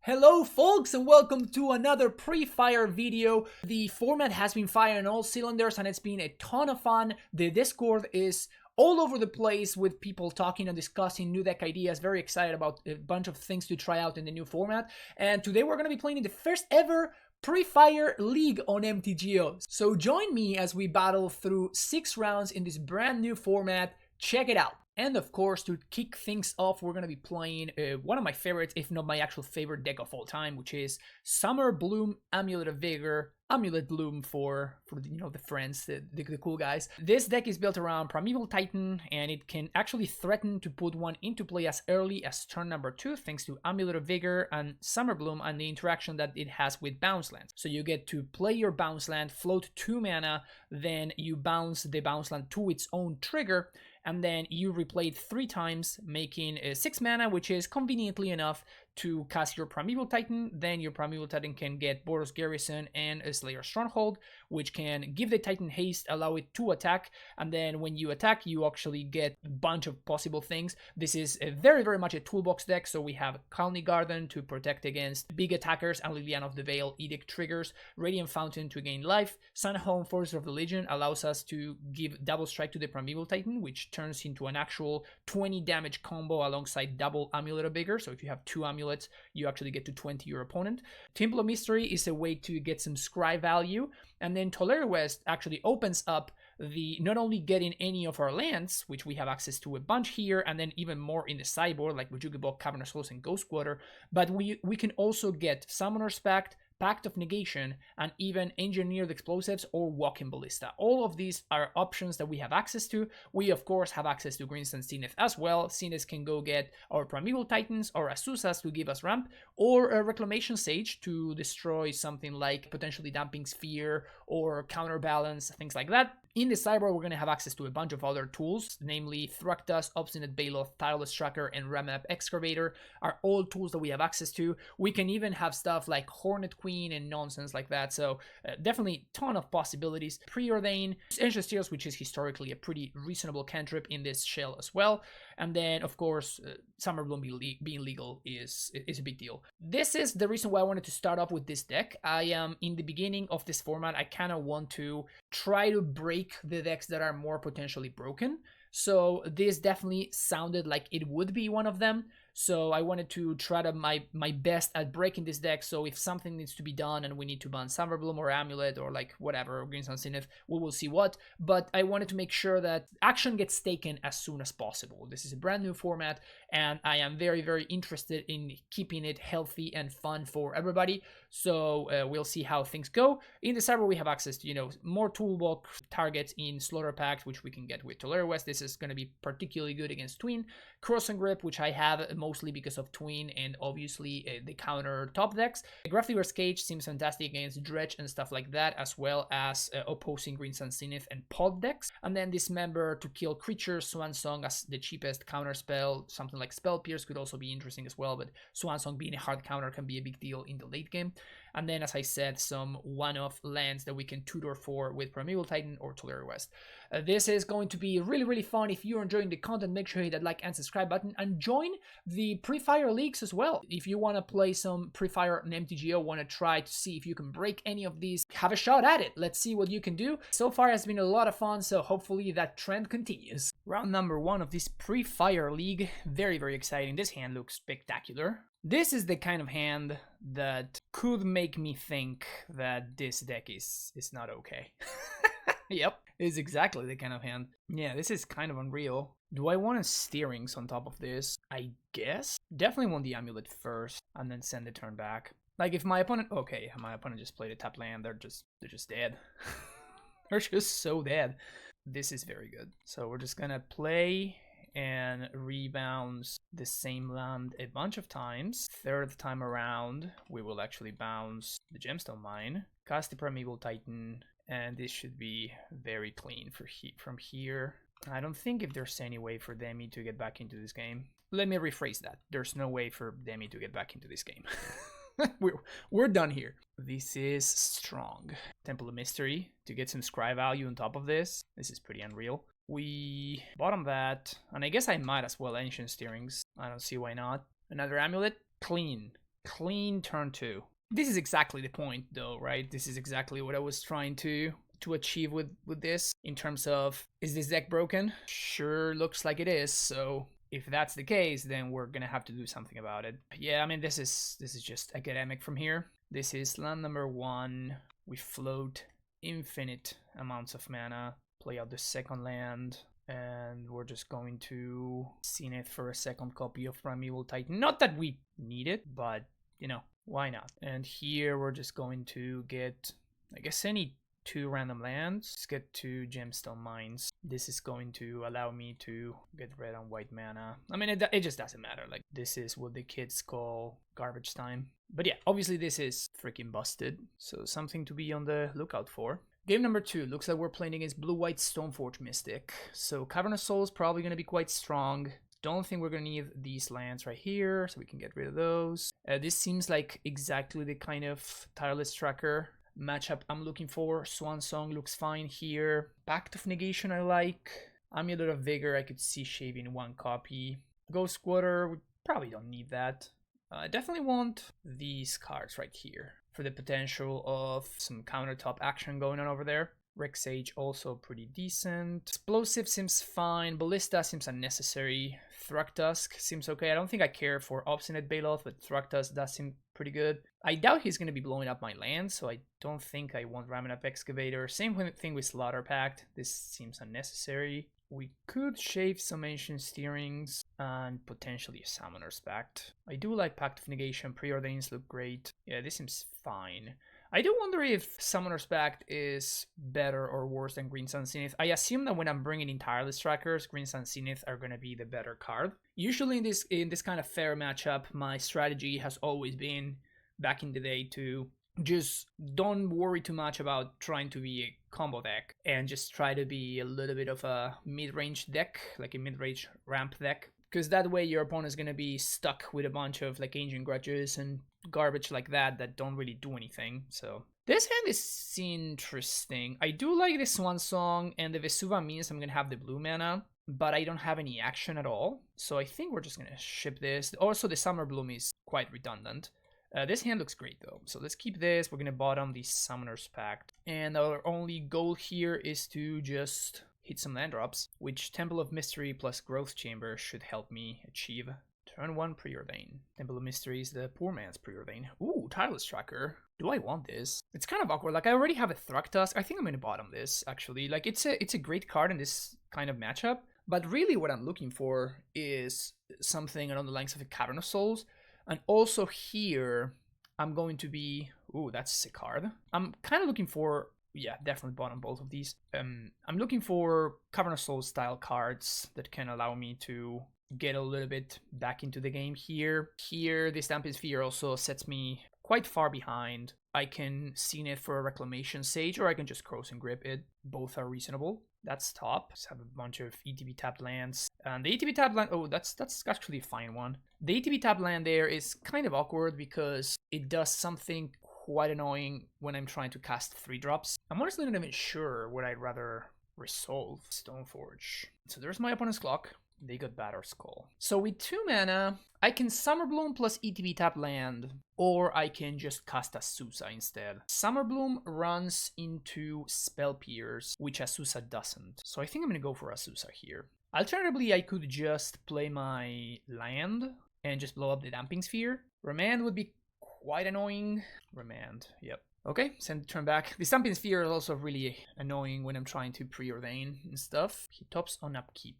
Hello folks and welcome to another pre-fire video. The format has been firing all cylinders and it's been a ton of fun. The Discord is all over the place with people talking and discussing new deck ideas. Very excited about a bunch of things to try out in the new format. And today we're going to be playing in the first ever PreFIRE League on MTGO. So join me as we battle through 6 rounds in this brand new format. Check it out. And of course, to kick things off, we're going to be playing one of my favorites, if not my actual favorite deck of all time, which is Summer Bloom, Amulet of Vigor, Amulet Bloom for the friends, the cool guys. This deck is built around Primeval Titan, and it can actually threaten to put one into play as early as turn number 2, thanks to Amulet of Vigor and Summer Bloom and the interaction that it has with bounce lands. So you get to play your bounce land, float 2 mana, then you bounce the bounce land to its own trigger, and then you replay it 3 times, making 6 mana, which is conveniently enough to cast your Primeval Titan. Then your Primeval Titan can get Boros Garrison and a Slayer Stronghold, which can give the Titan haste, allow it to attack, and then when you attack, you actually get a bunch of possible things. This is a very much a toolbox deck, so we have Colony Garden to protect against big attackers, and Liliana of the Veil Edict triggers, Radiant Fountain to gain life, Sunhome Force of the Legion allows us to give double strike to the Primeval Titan, which turns into an actual 20 damage combo alongside double Amulet of Vigor. So if you have 2 amulets, you actually get to 20 your opponent. Temple of Mystery is a way to get some scry value, and then Tolere West actually opens up the not only getting any of our lands, which we have access to a bunch here, and then even more in the sideboard like Bojuki Bolt, Cavernous Halls, and Ghost Quarter, but we can also get Summoner's Pact, Pact of Negation, and even Engineered Explosives or Walking Ballista. All of these are options that we have access to. We, of course, have access to Grixis and Zenith as well. Zenith can go get our Primeval Titans or Azusa's to give us ramp, or a Reclamation Sage to destroy something like potentially Damping Sphere or Counterbalance, things like that. In the sideboard, we're going to have access to a bunch of other tools, namely Thruktas, Obstinate Baloth, Tireless Tracker, and Ramnap Excavator are all tools that we have access to. We can even have stuff like Hornet Queen and nonsense like that, so definitely ton of possibilities. Preordain, Ancient Steels, which is historically a pretty reasonable cantrip in this shell as well, and then of course Summer Bloom being legal is a big deal. This is the reason why I wanted to start off with this deck. I am in the beginning of this format, I kind of want to try to break the decks that are more potentially broken. So this definitely sounded like it would be one of them. So I wanted to try to my best at breaking this deck. So if something needs to be done and we need to ban Summerbloom or Amulet or like whatever, or Green Sun Zenith, we will see what. But I wanted to make sure that action gets taken as soon as possible. This is a brand new format and I am very interested in keeping it healthy and fun for everybody. So we'll see how things go. In the server we have access to, more toolbox targets in Slaughter Pact, which we can get with Tolere West. This is going to be particularly good against Twin. Cross and Grip, which I have mostly because of Twin and obviously the counter top decks. Grafdigger's Cage seems fantastic against Dredge and stuff like that, as well as opposing Green Sun Zenith and Pod decks. And then Dismember to kill creatures, Swan Song as the cheapest counter spell. Something like Spell Pierce could also be interesting as well, but Swan Song being a hard counter can be a big deal in the late game. And then, as I said, some one-off lands that we can tutor for with Primeval Titan or Tolere West. This is going to be really fun. If you're enjoying the content, make sure you hit that like and subscribe button and join the PreFIRE leagues as well. If you want to play some PreFIRE and MTGO, want to try to see if you can break any of these, have a shot at it. Let's see what you can do. So far, it's been a lot of fun, so hopefully that trend continues. Round number 1 of this PreFIRE league. Very exciting. This hand looks spectacular. This is the kind of hand that could make me think that this deck is not okay. Yep, it's exactly the kind of hand. Yeah, this is kind of unreal. Do I want a Steerings on top of this? I guess. Definitely want the Amulet first and then send the turn back. Like if my opponent... Okay, my opponent just played a tap land. They're just dead. They're just so dead. This is very good. So we're just gonna play and rebounce the same land a bunch of times. Third time around, we will actually bounce the Gemstone Mine, cast the Primeval Titan, and this should be very clean from here. I don't think if there's any way for Demi to get back into this game. Let me rephrase that. There's no way for Demi to get back into this game. We're done here. This is strong. Temple of Mystery to get some scry value on top of this. This is pretty unreal. We bottom that, and I guess I might as well Ancient Steerings. I don't see why not. Another Amulet, clean. Clean turn 2. This is exactly the point though, right? This is exactly what I was trying to achieve with this in terms of, is this deck broken? Sure looks like it is, so if that's the case, then we're gonna have to do something about it. Yeah, I mean, this is just academic from here. This is land number 1. We float infinite amounts of mana, play out the second land, and we're just going to Zenith for a second copy of Primeval Titan. Not that we need it, but, you know, why not? And here we're just going to get, I guess, any 2 random lands. Let's get 2 Gemstone Mines. This is going to allow me to get red and white mana. I mean, it just doesn't matter. Like, this is what the kids call garbage time. But yeah, obviously this is freaking busted. So something to be on the lookout for. Game number 2. Looks like we're playing against Blue-White Stoneforge Mystic. So Cavernous Soul is probably going to be quite strong. Don't think we're going to need these lands right here, so we can get rid of those. This seems like exactly the kind of Tireless Tracker matchup I'm looking for. Swan Song looks fine here. Pact of Negation I like. Amulet of Vigor I could see shaving 1 copy. Ghost Squatter, we probably don't need that. I definitely want these cards right here for the potential of some countertop action going on over there. Rex Sage also pretty decent. Explosive seems fine. Ballista seems unnecessary. Thragtusk seems okay. I don't think I care for Obstinate Baloth, but Thragtusk does seem pretty good. I doubt he's going to be blowing up my land, so I don't think I want Ramen Up Excavator. Same thing with Slaughter Pact. This seems unnecessary. We could shave some Ancient Steerings and potentially a Summoner's Pact. I do like Pact of Negation. Preordains look great. Yeah, this seems fine. I do wonder if Summoner's Pact is better or worse than Green Sun Zenith. I assume that when I'm bringing in Tireless Trackers, Green Sun Zenith are going to be the better card. Usually in this kind of fair matchup, my strategy has always been, back in the day, to just don't worry too much about trying to be a combo deck and just try to be a little bit of a mid-range deck, like a mid-range ramp deck. Because that way your opponent is going to be stuck with a bunch of like Ancient Grudges and garbage like that don't really do anything. So this hand is interesting. I do like this Swan Song, and the Vesuva means I'm going to have the blue mana, but I don't have any action at all. So I think we're just going to ship this. Also, the Summer Bloom is quite redundant. This hand looks great though, so let's keep this. We're going to bottom the Summoner's Pact. And our only goal here is to just hit some land drops, which Temple of Mystery plus Growth Chamber should help me achieve. Turn 1 Preordain. Temple of Mystery is the poor man's Preordain. Ooh, Tireless Tracker. Do I want this? It's kind of awkward. Like, I already have a Thragtusk. I think I'm going to bottom this, actually. Like, it's a great card in this kind of matchup. But really what I'm looking for is something along the lines of a Cavern of Souls. And also here, I'm going to be... Ooh, that's a sick card. I'm kind of looking for... Yeah, definitely bottom both of these. I'm looking for Cavern of Souls style cards that can allow me to get a little bit back into the game here. Here, the Stampede Sphere also sets me quite far behind. I can Zenith for a Reclamation Sage, or I can just Cross and Grip it. Both are reasonable. That's top. Just have a bunch of ETB tapped lands. And the ETB tapped land, oh, that's actually a fine one. The ETB tapped land there is kind of awkward because it does something quite annoying when I'm trying to cast 3-drops. I'm honestly not even sure what I'd rather resolve. Stoneforge. So there's my opponent's clock. They got Batterskull. So with 2 mana, I can Summerbloom plus ETB tap land, or I can just cast Azusa instead. Summerbloom runs into Spell Pierce, which Azusa doesn't. So I think I'm gonna go for Azusa here. Alternatively, I could just play my land and just blow up the Damping Sphere. Remand would be quite annoying. Remand, yep. Okay, send the turn back. The Stamping Sphere is also really annoying when I'm trying to preordain and stuff. He tops on upkeep,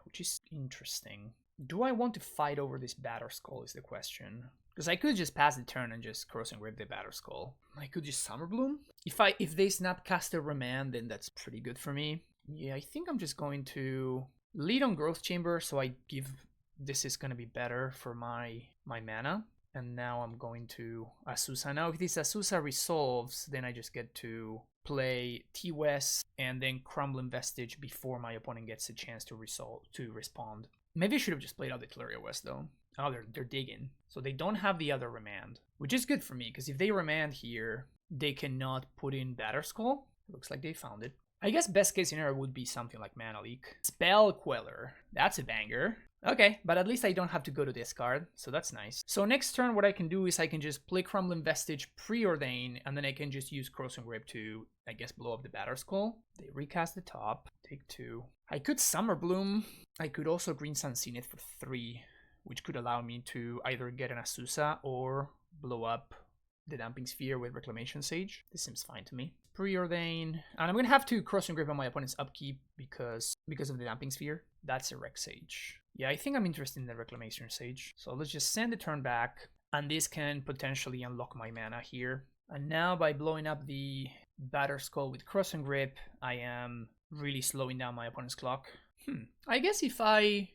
which is interesting. Do I want to fight over this Batterskull is the question. Because I could just pass the turn and just Cross and Grip the Batterskull. I could just Summerbloom. If they Snapcast a Remand, then that's pretty good for me. Yeah, I think I'm just going to lead on Growth Chamber, so I give... This is going to be better for my mana. And now I'm going to Azusa. Now if this Azusa resolves, then I just get to play T-West and then Crumbling Vestige before my opponent gets a chance to respond. Maybe I should have just played out the Teleria West though. Oh, they're digging. So they don't have the other Remand, which is good for me, because if they Remand here, they cannot put in Batterskull. Looks like they found it. I guess best case scenario would be something like Mana Leak. Spell Queller. That's a banger. Okay, but at least I don't have to go to this card, so that's nice. So next turn, what I can do is I can just play Crumbling Vestige, Preordain, and then I can just use Cross and Grip to, I guess, blow up the Batterskull. They recast the top, take 2. I could Summer Bloom. I could also Green Sun Zenith for 3, which could allow me to either get an Azusa or blow up the Damping Sphere with Reclamation Sage. This seems fine to me. Preordain, and I'm gonna have to Cross and Grip on my opponent's upkeep because of the Damping Sphere. That's a Rec Sage. Yeah, I think I'm interested in the Reclamation Sage. So let's just send the turn back, and this can potentially unlock my mana here. And now by blowing up the Batterskull with Cross and Grip, I am really slowing down my opponent's clock. I guess if I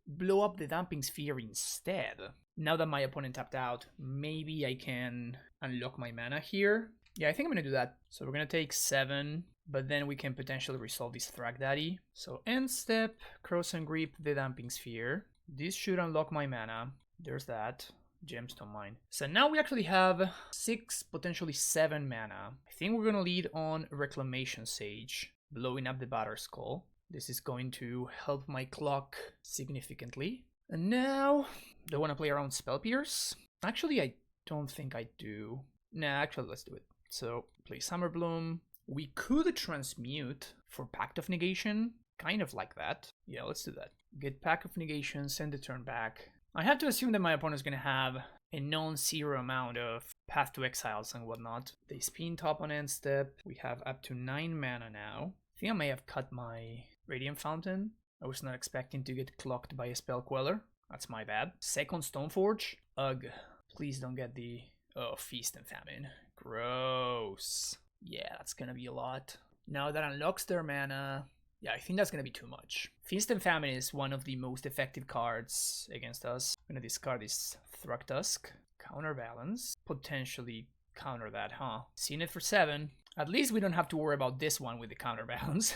blow up the Damping Sphere instead, now that my opponent tapped out, maybe I can unlock my mana here. Yeah, I think I'm gonna do that. So we're gonna take 7, but then we can potentially resolve this Thrag Daddy. So end step, Cross and Grip the Damping Sphere. This should unlock my mana. There's that. Gemstone Mine. So now we actually have 6, potentially 7 mana. I think we're gonna lead on Reclamation Sage, blowing up the Batterskull. This is going to help my clock significantly. And now, do I want to play around Spell Pierce? Actually, I don't think I do. Nah, actually, let's do it. So, play Summer Bloom. We could Transmute for Pact of Negation. Kind of like that. Yeah, let's do that. Get Pact of Negation, send the turn back. I have to assume that my opponent is going to have a non-zero amount of Path to Exiles and whatnot. They spin top on end step. We have up to 9 mana now. I think I may have cut my Radiant Fountain. I was not expecting to get clocked by a Spell Queller. That's my bad. Second Stoneforge. Ugh. Please don't get the... Oh, Feast and Famine. Gross. Yeah, that's gonna be a lot. Now that unlocks their mana... Yeah, I think that's gonna be too much. Feast and Famine is one of the most effective cards against us. I'm gonna discard this Thragtusk. Counterbalance. Potentially counter that, huh? Zenith for 7. At least we don't have to worry about this one with the counterbalance.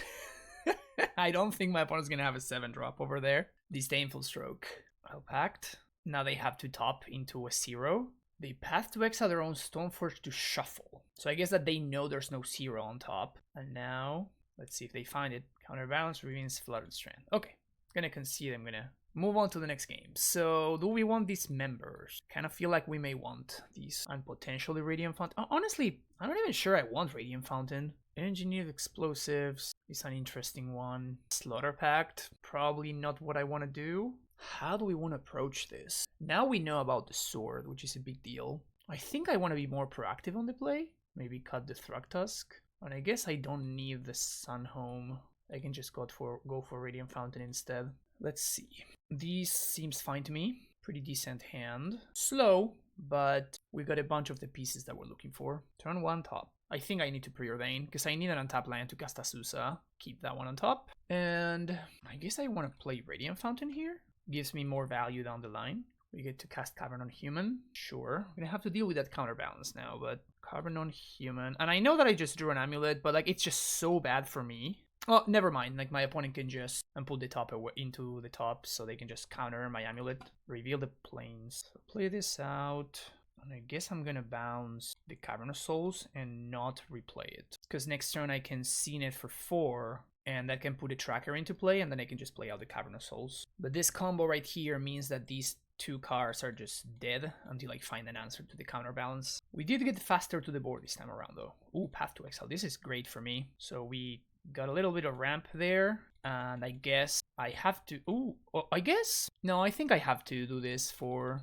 I don't think my opponent's gonna have a 7-drop over there. Disdainful Stroke. I'll Pact. Now they have to top into a 0. They Path to exile their own Stoneforge to shuffle. So I guess that they know there's no 0 on top. And now, let's see if they find it. Counterbalance remains Flooded Strand. Okay, gonna concede. I'm gonna move on to the next game. So, do we want these members? Kind of feel like we may want these. And potentially Radiant Fountain. Honestly, I'm not even sure I want Radiant Fountain. Engineered Explosives is an interesting one. Slaughter Pact, probably not what I want to do. How do we want to approach this? Now we know about the sword, which is a big deal. I think I want to be more proactive on the play. Maybe cut the Thragtusk. And I guess I don't need the Sunhome. I can just go for Radiant Fountain instead. Let's see. These seems fine to me. Pretty decent hand. Slow, but we got a bunch of the pieces that we're looking for. Turn 1 top. I think I need to Preordain, because I need an untapped land to cast Azusa. Keep that one on top. And I guess I want to play Radiant Fountain here. Gives me more value down the line. We get to cast Cavern on Human. Sure. I'm going to have to deal with that counterbalance now, but Cavern on Human. And I know that I just drew an Amulet, but like it's just so bad for me. Oh, never mind. Like my opponent can just put the top into the top, so they can just counter my Amulet. Reveal the planes. So play this out. And I guess I'm gonna bounce the Cavern of Souls and not replay it. Because next turn I can Zenith for 4, and that can put a tracker into play, and then I can just play out the Cavern of Souls. But this combo right here means that these 2 cards are just dead until I find an answer to the counterbalance. We did get faster to the board this time around though. Ooh, Path to Exile. This is great for me. So we got a little bit of ramp there, and I guess I have to... Ooh, I guess... No, I think I have to do this for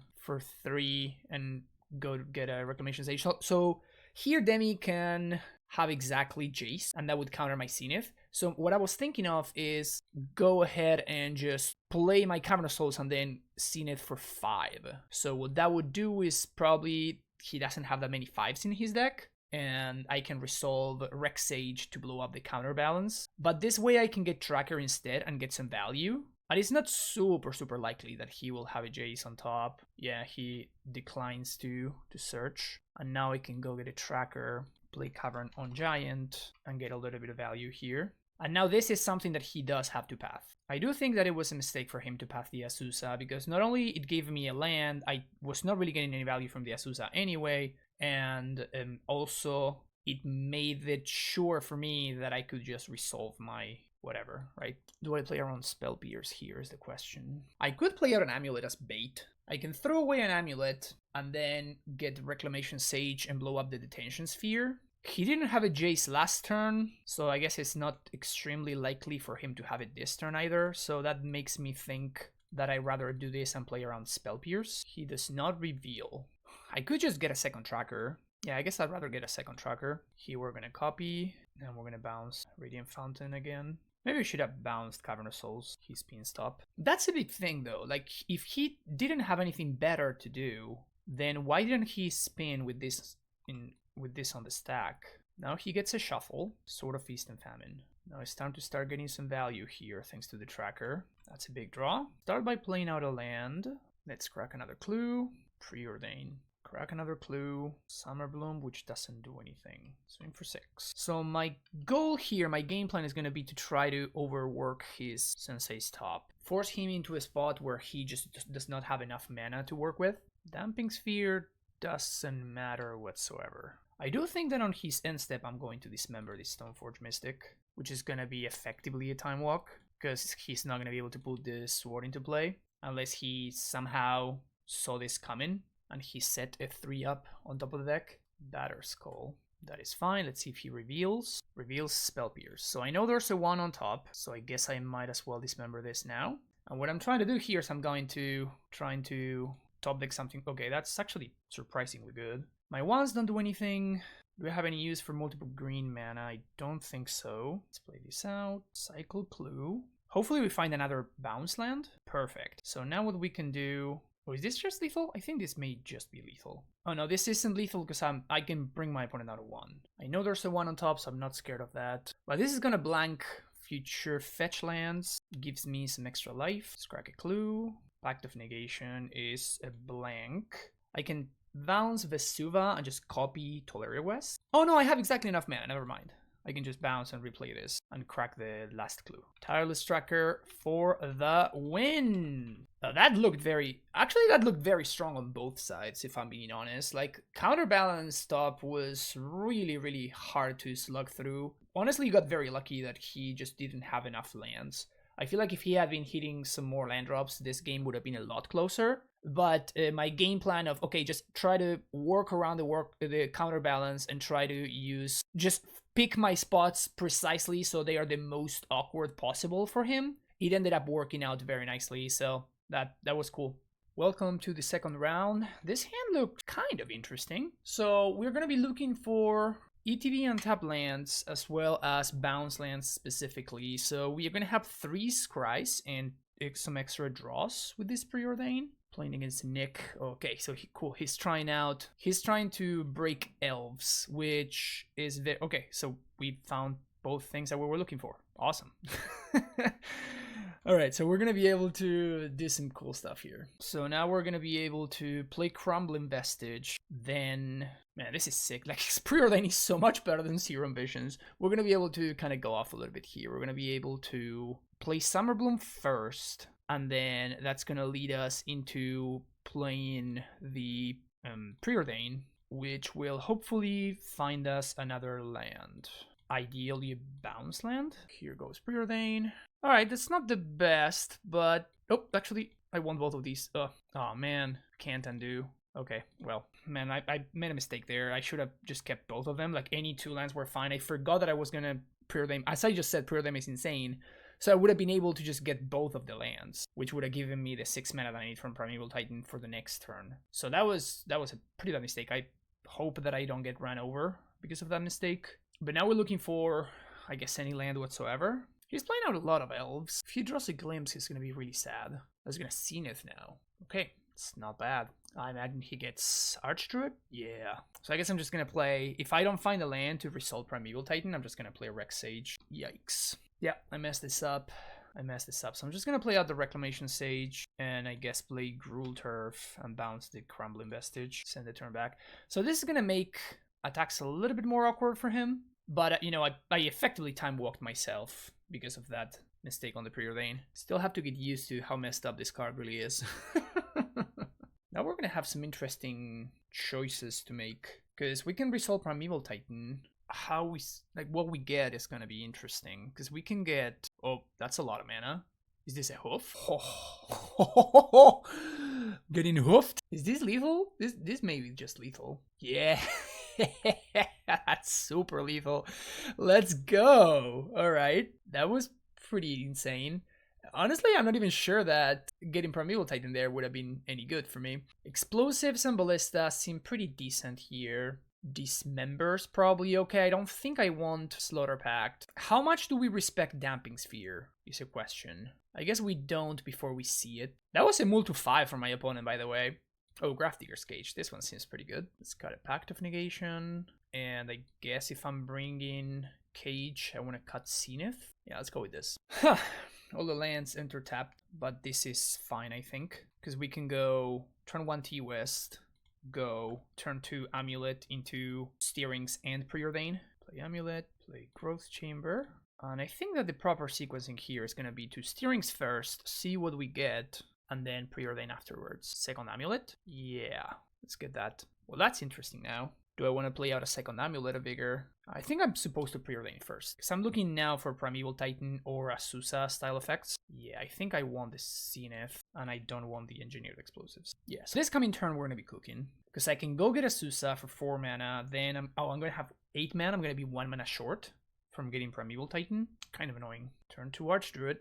3 and go get a Reclamation Sage. So here Demi can have exactly Jace, and that would counter my Zenith. So what I was thinking of is go ahead and just play my Cavern of Souls and then Zenith for 5. So what that would do is probably he doesn't have that many 5s in his deck, and I can resolve Rec Sage to blow up the counterbalance. But this way I can get Tracker instead and get some value. And it's not super likely that he will have a Jace on top. Yeah, he declines to search. And now I can go get a Tracker, play Cavern on Giant, and get a little bit of value here. And now this is something that he does have to path. I do think that it was a mistake for him to path the Azusa, because not only it gave me a land, I was not really getting any value from the Azusa anyway, and also it made it sure for me that I could just resolve my whatever, right? Do I play around Spell Pierce here is the question. I could play out an Amulet as bait. I can throw away an Amulet and then get Reclamation Sage and blow up the Detention Sphere. He didn't have a Jace last turn, so I guess it's not extremely likely for him to have it this turn either, so that makes me think that I'd rather do this and play around Spell Pierce. He does not reveal. I could just get a second tracker. Yeah, I guess I'd rather get a second tracker. Here we're gonna copy, and we're gonna bounce Radiant Fountain again. Maybe we should have bounced Cavern of Souls. He spin stop. That's a big thing though. Like, if he didn't have anything better to do, then why didn't he spin with this on the stack? Now he gets a shuffle, Sword of Feast and Famine. Now it's time to start getting some value here thanks to the tracker. That's a big draw. Start by playing out a land. Let's crack another clue. Preordain. Crack another clue. Summerbloom, which doesn't do anything. Swing for 6. So my goal here, my game plan is going to be to try to overwork his Sensei's top. Force him into a spot where he just does not have enough mana to work with. Damping Sphere doesn't matter whatsoever. I do think that on his end step, I'm going to dismember this Stoneforge Mystic, which is going to be effectively a Time Walk, because he's not going to be able to put the sword into play unless he somehow saw this coming and he set a 3-up on top of the deck. Batterskull. That is fine. Let's see if he reveals. Reveals Spell Pierce. So I know there's a 1 on top, so I guess I might as well dismember this now. And what I'm trying to do here is I'm going to trying to top deck something. Okay, that's actually surprisingly good. My 1s don't do anything. Do I have any use for multiple green mana? I don't think so. Let's play this out. Cycle Clue. Hopefully we find another bounce land. Perfect. So now what we can do... Oh, is this just lethal? I think this may just be lethal. Oh no, this isn't lethal because I can bring my opponent out of 1. I know there's a 1 on top, so I'm not scared of that. But this is gonna blank future fetch lands. Gives me some extra life. Let's crack a clue. Pact of Negation is a blank. I can bounce Vesuva and just copy Tolaria West. Oh no, I have exactly enough mana, never mind. I can just bounce and replay this and crack the last clue. Tireless Tracker for the win! That looked very strong on both sides, if I'm being honest. Like, Counterbalance top was really hard to slug through. Honestly, you got very lucky that he just didn't have enough lands. I feel like if he had been hitting some more land drops, this game would have been a lot closer. But my game plan of, okay, just try to work around the counterbalance and try to just pick my spots precisely so they are the most awkward possible for him. It ended up working out very nicely, so that was cool. Welcome to the second round. This hand looked kind of interesting. So we're going to be looking for ETB and tap lands as well as bounce lands specifically. So we are going to have 3 scries and some extra draws with this Preordain. Playing against Nick. Okay, so cool. He's trying to break Elves, which is okay. So we found both things that we were looking for. Awesome. All right, so we're gonna be able to do some cool stuff here. So now we're gonna be able to play Crumbling Vestige. Then, man, this is sick. Like, Preordain is so much better than Serum Visions. We're gonna be able to kind of go off a little bit here. We're gonna be able to play Summerbloom first. And then that's going to lead us into playing the Preordain, which will hopefully find us another land. Ideally a bounce land. Here goes Preordain. Alright, that's not the best, but... Oh, actually, I want both of these. Oh man, can't undo. Okay, well, man, I made a mistake there. I should have just kept both of them. Like, any 2 lands were fine. I forgot that I was going to Preordain. As I just said, Preordain is insane. So I would have been able to just get both of the lands, which would have given me the 6 mana that I need from Primeval Titan for the next turn. So that was a pretty bad mistake. I hope that I don't get run over because of that mistake. But now we're looking for, I guess, any land whatsoever. He's playing out a lot of Elves. If he draws a Glimpse, he's going to be really sad. He's going to Zenith now. Okay, it's not bad. I imagine he gets Archdruid? Yeah. So I guess I'm just going to play... If I don't find a land to result Primeval Titan, I'm just going to play Rex Sage. Yikes. Yeah, I messed this up. So I'm just going to play out the Reclamation Sage and I guess play Gruul Turf and bounce the Crumbling Vestige. Send the turn back. So this is going to make attacks a little bit more awkward for him. But, you know, I effectively time-walked myself because of that mistake on the Preordain. Still have to get used to how messed up this card really is. Now we're going to have some interesting choices to make. Because we can resolve Primeval Titan. how we like what we get is gonna be interesting because we can get. Oh, that's a lot of mana. Is this a hoof? Oh. Getting hoofed? Is this lethal? This may be just lethal. Yeah. That's super lethal. Let's go. All right. That was pretty insane. Honestly, I'm not even sure that getting Primeval Titan there would have been any good for me. Explosives and Ballista seem pretty decent here. Dismembers probably okay. I don't think I want Slaughter Pact. How much do we respect Damping Sphere is a question. I guess we don't before we see it. That was a mul to 5 from my opponent, by the way. Oh, Grafdigger's Cage. This one seems pretty good. Let's cut a Pact of Negation. And I guess if I'm bringing Cage, I want to cut Zenith. Yeah, let's go with this. Huh. All the lands enter tapped, but this is fine, I think. Because we can go turn 1 T West, go turn 2 Amulet into Steerings and Preordain. Play Amulet, play Growth Chamber. And I think that the proper sequencing here is going to be to Steerings first, see what we get, and then Preordain afterwards. Second Amulet? Yeah, let's get that. Well, that's interesting now. Do I want to play out a second Amulet of Vigor? I think I'm supposed to Preordain first. Because I'm looking now for Primeval Titan or Asusa style effects. Yeah, I think I want the Zenith, and I don't want the Engineered Explosives. Yeah, so this coming turn we're going to be cooking. Because I can go get Asusa for 4 mana, then I'm going to have 8 mana, I'm going to be 1 mana short from getting Primeval Titan. Kind of annoying. Turn 2 Archdruid.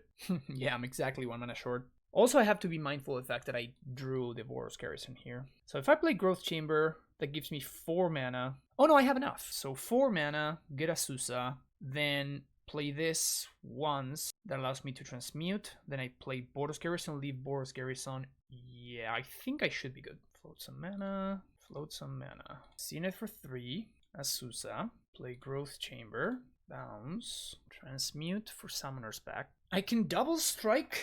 Yeah, I'm exactly 1 mana short. Also, I have to be mindful of the fact that I drew the Boros Garrison here. So if I play Growth Chamber, that gives me 4 mana. Oh no, I have enough. So 4 mana, get Asusa, then play this once. That allows me to transmute. Then I play Boros Garrison, leave Boros Garrison. Yeah, I think I should be good. Float some mana, float some mana. Zenith for 3, Asusa, play Growth Chamber, bounce, transmute for Summoner's Pact. I can double strike.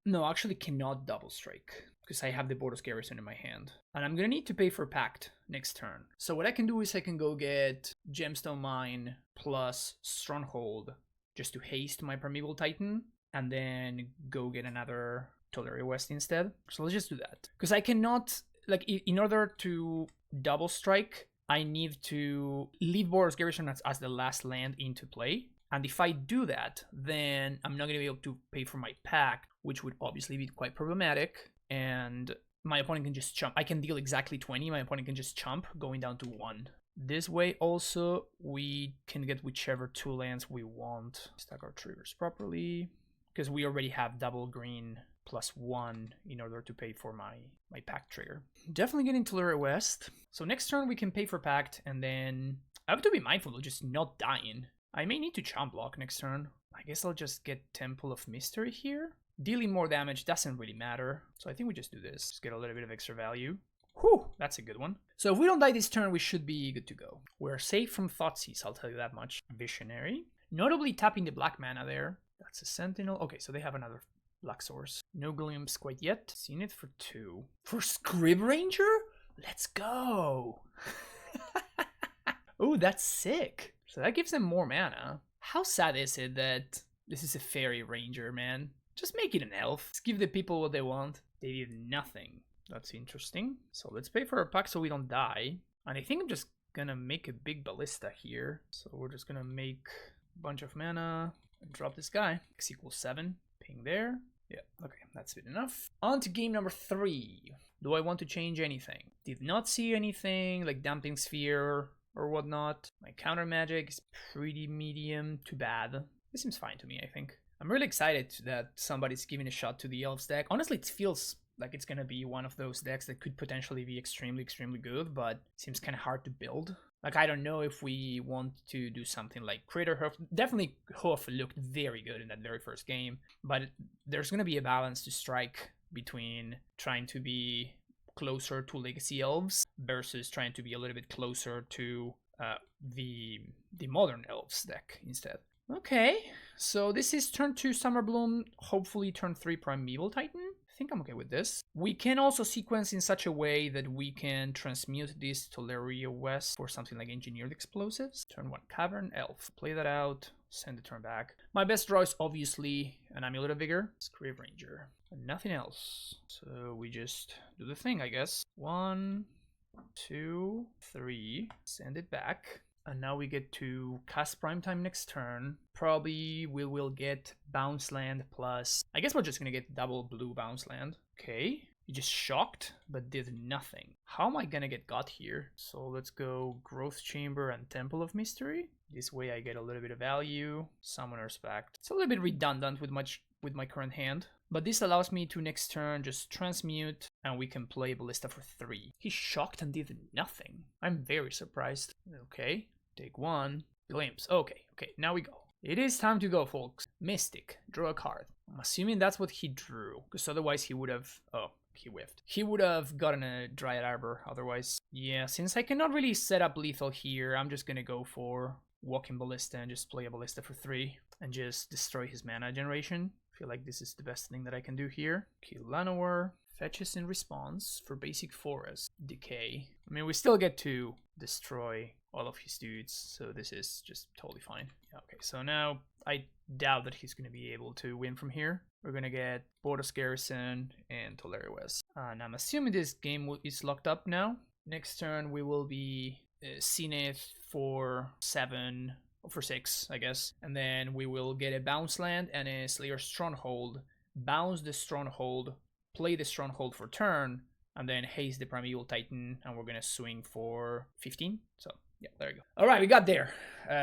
No, actually cannot double strike because I have the Boros Garrison in my hand. And I'm going to need to pay for Pact next turn. So what I can do is I can go get Gemstone Mine plus Stronghold just to haste my Primeval Titan and then go get another Tolaria West instead. So let's just do that. Because I cannot, like, in order to double strike, I need to leave Boros Garrison as the last land into play. And if I do that, then I'm not going to be able to pay for my Pact, which would obviously be quite problematic. And my opponent can just chump. I can deal exactly 20. My opponent can just chump, going down to 1. This way also, we can get whichever 2 lands we want. Stack our triggers properly. Because we already have double green plus 1 in order to pay for my Pact trigger. Definitely getting Tolaria West. So next turn we can pay for Pact, and then I have to be mindful of just not dying. I may need to chomp block next turn. I guess I'll just get Temple of Mystery here. Dealing more damage doesn't really matter. So I think we just do this. Just get a little bit of extra value. Whew, that's a good one. So if we don't die this turn, we should be good to go. We're safe from Thoughtseize, I'll tell you that much. Visionary. Notably tapping the black mana there. That's a Sentinel. Okay, so they have another black source. No Glimpse quite yet. Seen it for 2. For Scrib Ranger? Let's go. Oh, that's sick. So that gives them more mana. How sad is it that this is a Fairy Ranger, man? Just make it an elf. Just give the people what they want. They did nothing. That's interesting. So let's pay for our pack so we don't die. And I think I'm just gonna make a big ballista here. So we're just gonna make a bunch of mana and drop this guy. X equals 7. Ping there. Yeah, okay, that's good enough. On to game number 3. Do I want to change anything? Did not see anything like Damping Sphere or whatnot. My counter magic is pretty medium to bad. This seems fine to me, I think. I'm really excited that somebody's giving a shot to the Elves deck. Honestly, it feels like it's gonna be one of those decks that could potentially be extremely, extremely good, but seems kind of hard to build. Like, I don't know if we want to do something like Crater Hoof. Definitely Hoof looked very good in that very first game, but there's gonna be a balance to strike between trying to be closer to Legacy Elves versus trying to be a little bit closer to the modern Elves deck instead. Okay, so this is turn 2 Summerbloom, hopefully turn 3 Primeval Titan. I think I'm okay with this. We can also sequence in such a way that we can transmute this Tolaria West for something like Engineered Explosives. Turn 1 Cavern Elf. Play that out, send the turn back. My best draw is obviously an Amulet of Vigor, Scrib Ranger, and nothing else. So we just do the thing, I guess. 1, 2, 3, send it back. And now we get to cast Primetime next turn. Probably we will get Bounce Land plus... I guess we're just gonna get double blue Bounce Land. Okay. You just shocked, but did nothing. How am I gonna get got here? So let's go Growth Chamber and Temple of Mystery. This way I get a little bit of value. Summoner's Pact. It's a little bit redundant with my current hand. But this allows me to next turn just transmute and we can play Ballista for 3. He shocked and did nothing. I'm very surprised. Okay, take 1. Glimpse. Okay, now we go. It is time to go, folks. Mystic. Draw a card. I'm assuming that's what he drew, because otherwise he would have... Oh, he whiffed. He would have gotten a Dryad Arbor otherwise. Yeah, since I cannot really set up lethal here, I'm just gonna go for Walking Ballista and just play a Ballista for 3 and just destroy his mana generation. I feel like this is the best thing that I can do here. Kill Llanowar. Fetches in response for basic forest. Decay. I mean, we still get to destroy all of his dudes, so this is just totally fine. Okay, so now I doubt that he's going to be able to win from here. We're going to get Boros Garrison and Tolari West. And I'm assuming this game is locked up now. Next turn we will be Zenith for 7... for 6, I guess. And then we will get a Bounce Land and a Slayer Stronghold. Bounce the Stronghold, play the Stronghold for turn, and then haste the Primeval Titan, and we're gonna swing for 15. So yeah, there you go. All right, we got there.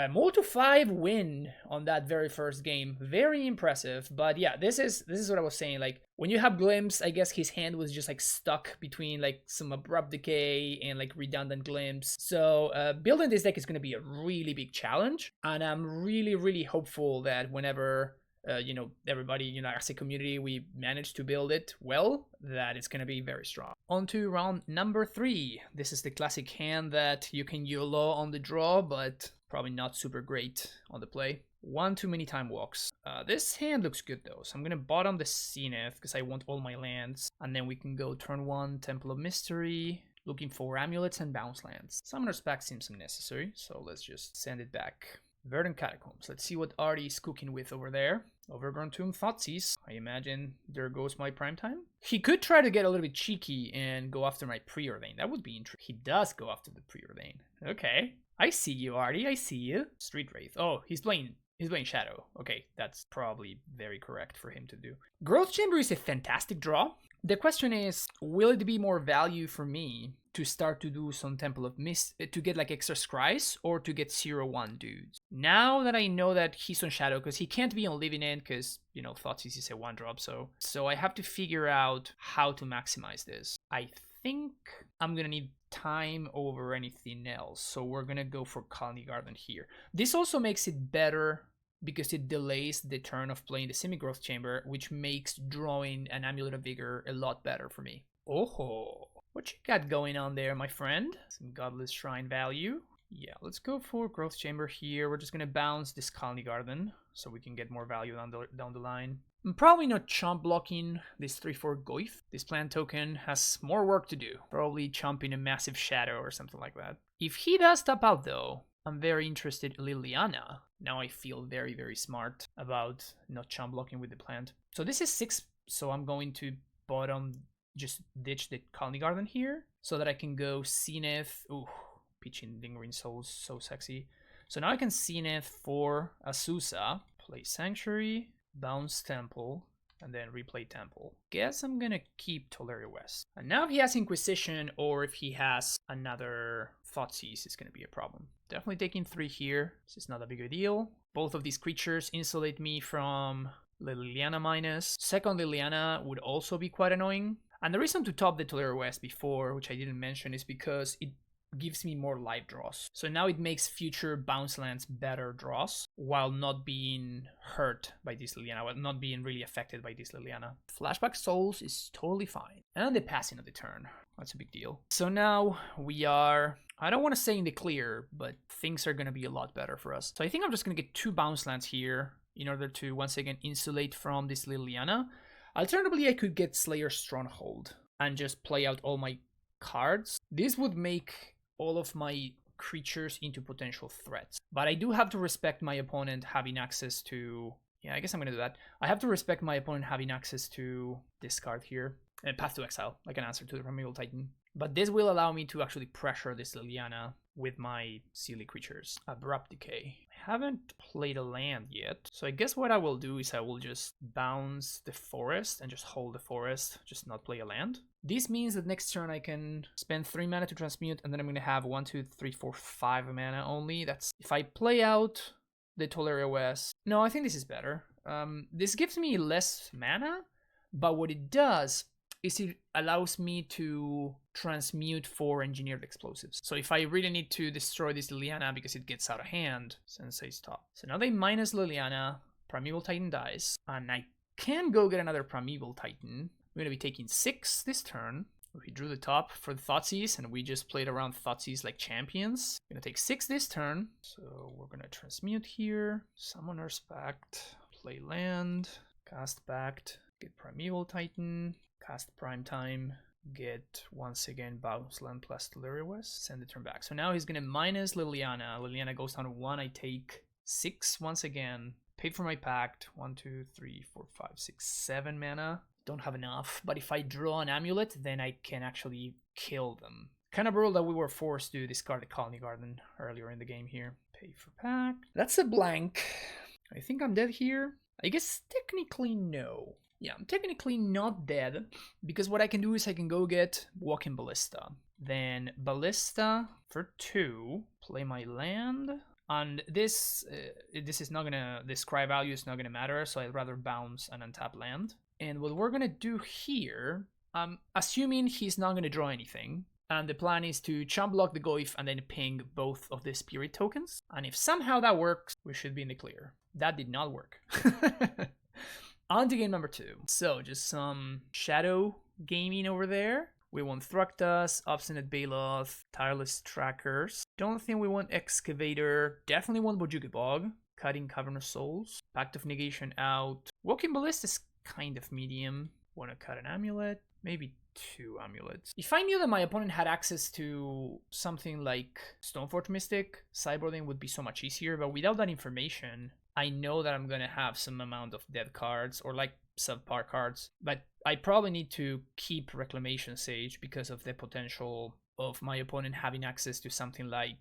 Moto 5 win on that very first game. Very impressive. But yeah, this is what I was saying. Like, when you have Glimpse, I guess his hand was just like stuck between like some Abrupt Decay and like redundant Glimpse. So building this deck is going to be a really big challenge. And I'm really hopeful that whenever everybody, as a community, we manage to build it well, that it's going to be very strong. On to round number 3. This is the classic hand that you can YOLO on the draw, but probably not super great on the play. One too many time walks. This hand looks good though, so I'm going to bottom the Zenith because I want all my lands. And then we can go turn 1, Temple of Mystery, looking for Amulets and Bounce Lands. Summoner's Pact seems unnecessary, so let's just send it back. Verdant Catacombs. Let's see what Artie is cooking with over there. Overgrown Tomb, Thoughtseize. I imagine there goes my Primetime. He could try to get a little bit cheeky and go after my Preordain. That would be interesting. He does go after the Preordain. Okay. I see you, Artie. I see you. Street Wraith. Oh, he's playing Shadow. Okay, that's probably very correct for him to do. Growth Chamber is a fantastic draw. The question is, will it be more value for me to start to do some Temple of Mist, to get like extra scries, or to get 0-1 dudes? Now that I know that he's on Shadow, because he can't be on Living End, because, Thoughtseize is a 1-drop, so I have to figure out how to maximize this. I think I'm gonna need time over anything else, so we're gonna go for Colony Garden here. This also makes it better because it delays the turn of playing the Semi-Growth Chamber, which makes drawing an Amulet of Vigor a lot better for me. Oh, what you got going on there, my friend? Some Godless Shrine value. Yeah, let's go for Growth Chamber here. We're just gonna bounce this Colony Garden so we can get more value down the line. I'm probably not chump blocking this 3/4 Goyf. This plant token has more work to do. Probably chumping a massive Shadow or something like that. If he does tap out though, I'm very interested in Liliana. Now I feel very smart about not chump blocking with the plant. So this is 6, so I'm going to bottom, just ditch the Colony Garden here so that I can go Zenith. Ooh, Pitching Lingering Souls, so sexy. So now I can Zenith for Azusa, play Sanctuary, bounce Temple, and then replay Temple. Guess I'm gonna keep Tolari West. And now if he has Inquisition, or if he has another Thoughtseize, it's gonna be a problem. Definitely taking 3 here. This is not a big a deal. Both of these creatures insulate me from Liliana minus. Second Liliana would also be quite annoying. And the reason to top the Tolari West before, which I didn't mention, is because it gives me more live draws. So now it makes future bounce lands better draws while not being hurt by this Liliana, while not being really affected by this Liliana. Flashback Souls is totally fine. And the passing of the turn. That's a big deal. So now we are, I don't want to say in the clear, but things are going to be a lot better for us. So I think I'm just going to get 2 bounce lands here in order to once again insulate from this Liliana. Alternatively, I could get Slayer Stronghold and just play out all my cards. This would make all of my creatures into potential threats. But I do have to respect my opponent having access to... Yeah, I guess I'm going to do that. I have to respect my opponent having access to this card here. And Path to Exile, like an answer to the Primeval Titan. But this will allow me to actually pressure this Liliana with my silly creatures. Abrupt Decay. I haven't played a land yet, so I guess what I will do is I will just bounce the forest and just hold the forest, just not play a land. This means that next turn I can spend 3 mana to transmute, and then I'm going to have 1, 2, 3, 4, 5 mana only. That's if I play out the Tolaria West. No, I think this is better. This gives me less mana, but what it does is it allows me to transmute 4 engineered explosives. So if I really need to destroy this Liliana because it gets out of hand, Sensei stop. So now they minus Liliana, Primeval Titan dies, and I can go get another Primeval Titan. We're going to be taking 6 this turn. We drew the top for the Thoughtseize, and we just played around Thoughtseize like champions. We're going to take 6 this turn. So we're going to transmute here, Summoner's Pact, play land, cast Pact, get Primeval Titan, cast Prime Time, get once again Bounce Land plus Tolaria West, send the turn back. So now he's going to minus Liliana. Liliana goes down to 1. I take 6 once again. Paid for my pact. 1, 2, 3, 4, 5, 6, 7 mana. Don't have enough, but if I draw an Amulet, then I can actually kill them. Kind of brutal that we were forced to discard the Colony Garden earlier in the game here. Pay for pack. That's a blank. I think I'm dead here. I guess technically no. Yeah, I'm technically not dead, because what I can do is I can go get Walking Ballista. Then Ballista for 2, play my land. And this is not gonna, the scry value is not gonna matter, so I'd rather bounce an untap land. And what we're gonna do here, assuming he's not gonna draw anything, and the plan is to chump block the Goyf and then ping both of the spirit tokens. And if somehow that works, we should be in the clear. That did not work. On to game number 2. So just some shadow gaming over there. We want Thruktas, Obstinate Baloth, Tireless Trackers. Don't think we want Excavator. Definitely want Bojuki Bog. Cutting Cavernous Souls. Pact of Negation out. Walking Ballista is kind of medium. Want to cut an Amulet. Maybe 2 Amulets. If I knew that my opponent had access to something like Stoneforge Mystic, sideboarding would be so much easier. But without that information, I know that I'm going to have some amount of dead cards or like subpar cards. But I probably need to keep Reclamation Sage because of the potential of my opponent having access to something like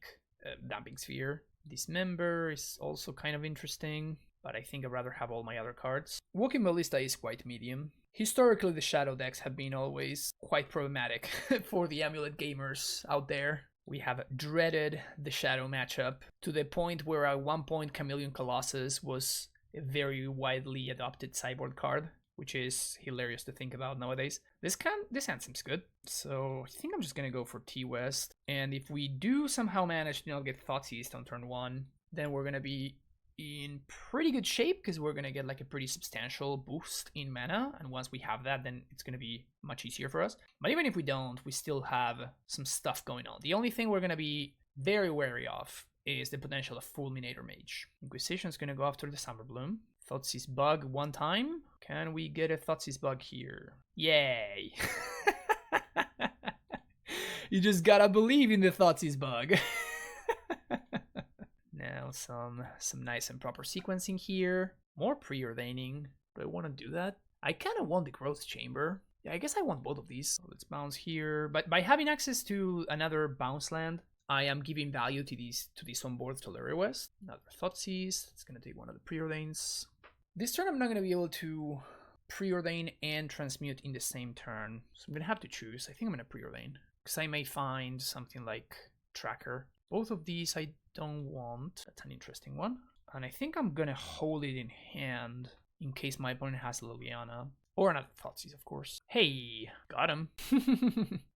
Damping Sphere. Dismember is also kind of interesting, but I think I'd rather have all my other cards. Walking Ballista is quite medium. Historically, the Shadow decks have been always quite problematic for the Amulet gamers out there. We have dreaded the Shadow matchup to the point where at one point Chameleon Colossus was a very widely adopted sideboard card, which is hilarious to think about nowadays. This hand seems good, so I think I'm just gonna go for T-West. And if we do somehow manage to not get Thoughtseize on turn 1, then we're gonna be in pretty good shape because we're gonna get like a pretty substantial boost in mana, and once we have that, then it's gonna be much easier for us. But even if we don't, we still have some stuff going on. The only thing we're gonna be very wary of is the potential of Fulminator Mage. Inquisition is gonna go after the Summer Bloom. Thoughtseize Bug 1 time. Can we get a Thoughtseize Bug here? Yay! You just gotta believe in the Thoughtseize Bug. Now some nice and proper sequencing here. More preordaining. Do I want to do that? I kind of want the Growth Chamber. Yeah, I guess I want both of these. So let's bounce here. But by having access to another bounce land, I am giving value to these onboard Tolaria West. Another Thoughtseize. It's gonna take one of the preordains. This turn I'm not gonna be able to preordain and transmute in the same turn, so I'm gonna have to choose. I think I'm gonna preordain because I may find something like Tracker. Both of these I don't want. That's an interesting one. And I think I'm gonna hold it in hand in case my opponent has Liliana. Or another Thoughtseize, of course. Hey, got him.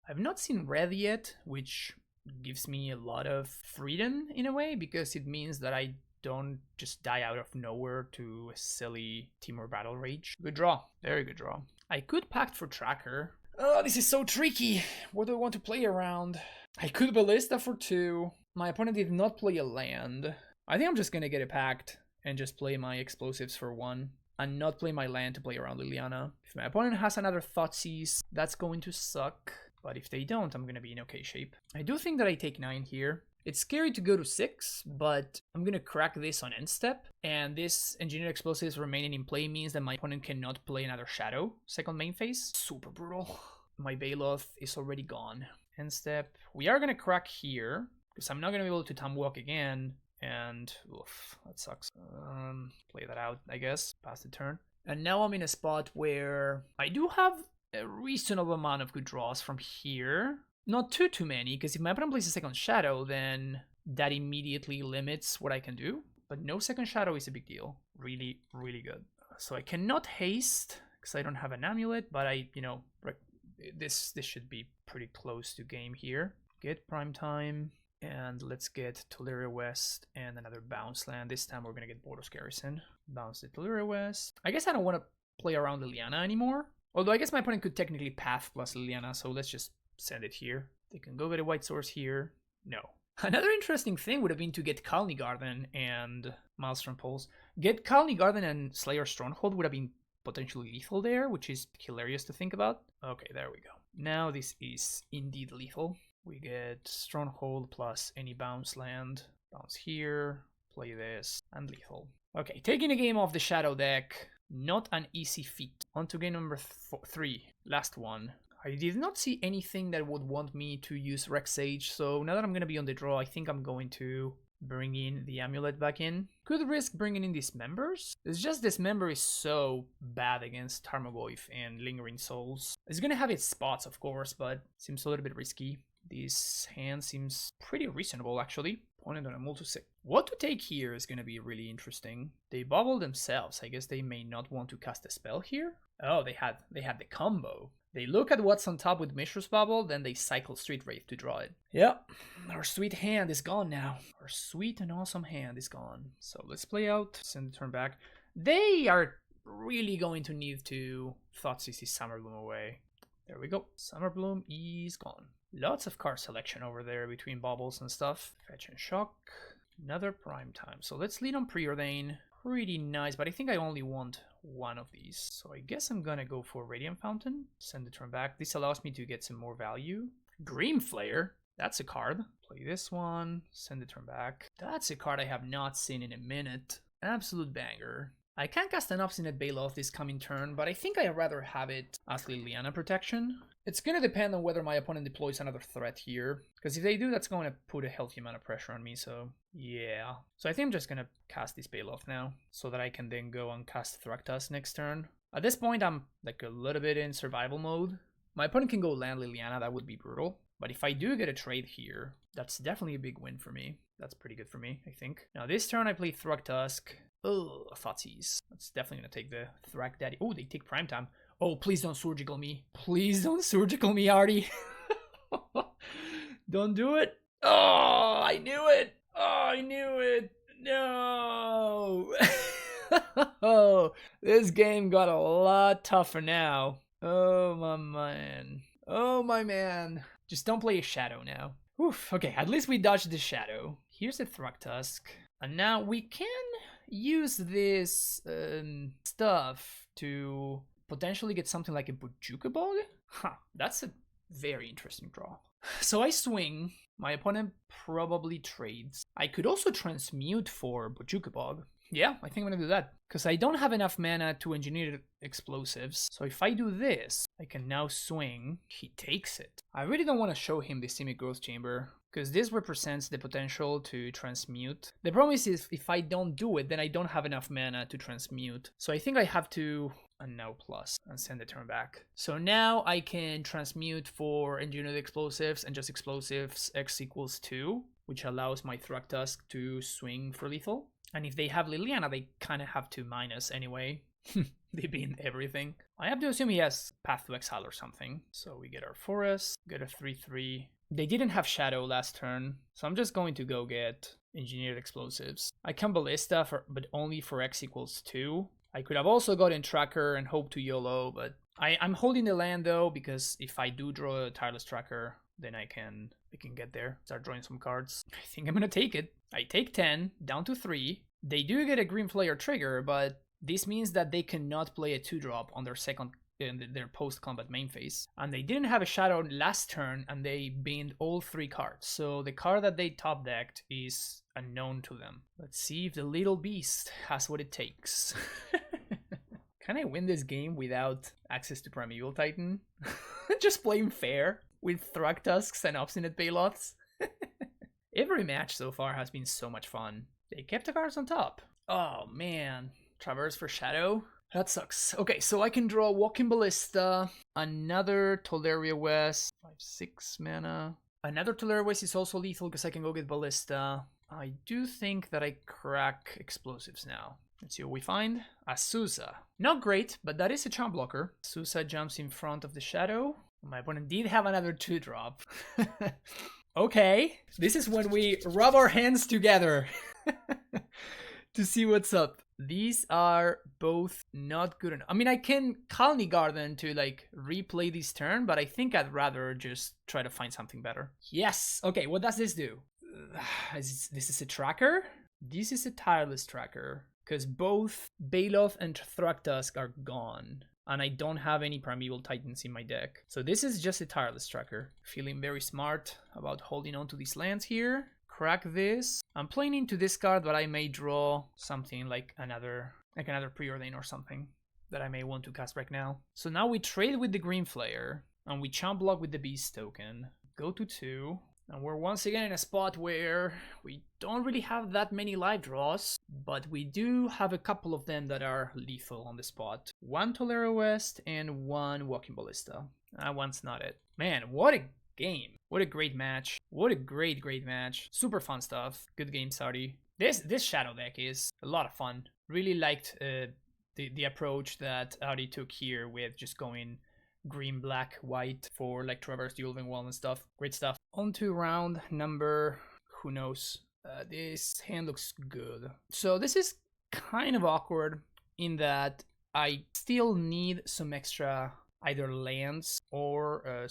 I've not seen red yet, which gives me a lot of freedom in a way, because it means that I don't just die out of nowhere to a silly Temur Battle Rage. Good draw. Very good draw. I could Pact for Tracker. Oh, this is so tricky. What do I want to play around? I could Ballista for 2. My opponent did not play a land. I think I'm just gonna get a Pact and just play my explosives for 1 and not play my land to play around Liliana. If my opponent has another Thoughtseize, that's going to suck. But if they don't, I'm gonna be in okay shape. I do think that I take 9 here. It's scary to go to 6, but I'm gonna crack this on end step. And this Engineered Explosives remaining in play means that my opponent cannot play another Shadow second main phase. Super brutal. My Baloth is already gone. End step. We are gonna crack here, because I'm not going to be able to time walk again. And oof, that sucks. Play that out, I guess. Pass the turn. And now I'm in a spot where I do have a reasonable amount of good draws from here. Not too many, because if my opponent plays a second shadow, then that immediately limits what I can do. But no second shadow is a big deal. Really, really good. So I cannot haste, because I don't have an amulet, but this should be pretty close to game here. Get prime time. And let's get Teleria West and another bounce land. This time we're going to get Boros Garrison. Bounce the Teleria West. I guess I don't want to play around Liliana anymore. Although I guess my opponent could technically path plus Liliana, so let's just send it here. They can go get a white source here. No. Another interesting thing would have been to get Colony Garden and Maelstrom Pulse. Get Colony Garden and Slayer Stronghold would have been potentially lethal there, which is hilarious to think about. Okay, there we go. Now this is indeed lethal. We get Stronghold plus any bounce land. Bounce here, play this, and lethal. Okay, taking a game off the Shadow deck, not an easy feat. On to game number 3, last one. I did not see anything that would want me to use Rex Sage, so now that I'm going to be on the draw, I think I'm going to bring in the Amulet back in. Could risk bringing in Dismembers. It's just Dismember is so bad against Tarmogoyf and Lingering Souls. It's going to have its spots, of course, but seems a little bit risky. This hand seems pretty reasonable, actually. Opponent on a multi-sig. What to take here is going to be really interesting. They bubble themselves. I guess they may not want to cast a spell here. Oh, they had the combo. They look at what's on top with Mishra's Bubble, then they cycle Street Wraith to draw it. Yep, our sweet hand is gone now. Our sweet and awesome hand is gone. So let's play out, send the turn back. They are really going to need to Thoughtseize this Summerbloom away. There we go. Summerbloom is gone. Lots of card selection over there between bubbles and stuff. Fetch and Shock. Another prime time. So let's lead on Preordain. Pretty nice, but I think I only want one of these. So I guess I'm gonna go for Radiant Fountain. Send the turn back. This allows me to get some more value. Dream Flare. That's a card. Play this one. Send the turn back. That's a card I have not seen in a minute. Absolute banger. I can cast an Obstinate Baloth this coming turn, but I think I'd rather have it as Liliana protection. It's going to depend on whether my opponent deploys another threat here, because if they do, that's going to put a healthy amount of pressure on me, so yeah. So I think I'm just going to cast this Baloth now, so that I can then go and cast Thragtusk next turn. At this point, I'm like a little bit in survival mode. My opponent can go land Liliana, that would be brutal. But if I do get a trade here, that's definitely a big win for me. That's pretty good for me, I think. Now this turn I play Thragtusk. Oh, Thoughtseize. That's definitely going to take the Thrag Daddy. Oh, they take prime time. Oh, please don't surgical me. Please don't surgical me, Artie. Don't do it. Oh, I knew it. Oh, I knew it. No. Oh, this game got a lot tougher now. Oh, my man. Oh, my man. Just don't play a shadow now. Oof. Okay, at least we dodged the shadow. Here's the Thragtusk. And now we can use this stuff to potentially get something like a Bojuka Bog? Huh, that's a very interesting draw. So I swing, my opponent probably trades. I could also transmute for Bojuka Bog. Yeah, I think I'm gonna do that. Because I don't have enough mana to engineer explosives. So if I do this, I can now swing. He takes it. I really don't want to show him the Simic Growth Chamber, because this represents the potential to transmute. The problem is if I don't do it, then I don't have enough mana to transmute. So I think I have to and now plus and send the turn back. So now I can transmute for engineered explosives and just explosives x equals 2, which allows my Thragtusk to swing for lethal. And if they have Liliana, they kind of have to minus anyway. They beat everything. I have to assume he has Path to Exile or something. So we get our forest, get a 3/3. They didn't have Shadow last turn, so I'm just going to go get Engineered Explosives. I can Ballista, but only for x equals 2. I could have also gotten Tracker and hope to YOLO, but I'm holding the land though, because if I do draw a Tireless Tracker, then I can get there, start drawing some cards. I think I'm gonna take it. I take 10, down to 3. They do get a Green Flare trigger, but this means that they cannot play a 2-drop on their their post-combat main phase. And they didn't have a Shadow last turn, and they binned all 3 cards. So the card that they top-decked is unknown to them. Let's see if the little beast has what it takes. Can I win this game without access to Primeval Titan? Just playing fair with Thragtusks and Obstinate Baloths? Every match so far has been so much fun. They kept the cards on top. Oh man, Traverse for Shadow? That sucks. Okay, so I can draw Walking Ballista, another Tolaria West, 5/6 mana. Another Tolaria West is also lethal because I can go get Ballista. I do think that I crack Explosives now. Let's see what we find. Azusa. Not great, but that is a charm blocker. Azusa jumps in front of the Shadow. My opponent did have another 2-drop. Okay, this is when we rub our hands together to see what's up. These are both not good enough. I mean, I can Colony Garden to like replay this turn, but I think I'd rather just try to find something better. Yes. Okay, what does this do? This is a tracker? This is a tireless tracker because both Baloth and Thragtusk are gone. And I don't have any Primeval Titans in my deck. So this is just a tireless tracker. Feeling very smart about holding on to these lands here. Crack this. I'm playing into this card, but I may draw something like another Preordain or something that I may want to cast right now. So now we trade with the Green Flare, and we chump block with the Beast token. Go to 2. And we're once again in a spot where we don't really have that many live draws, but we do have a couple of them that are lethal on the spot. 1 Tolaria West and 1 Walking Ballista. That one's not it. Man, what a game. What a great match. What a great match. Super fun stuff. Good game, Saudi. This Shadow deck is a lot of fun. Really liked the approach that Audi took here with just going green, black, white for like Traverse the Elven Wall and stuff. Great stuff. On to round number, who knows. This hand looks good. So this is kind of awkward in that I still need some extra either lands or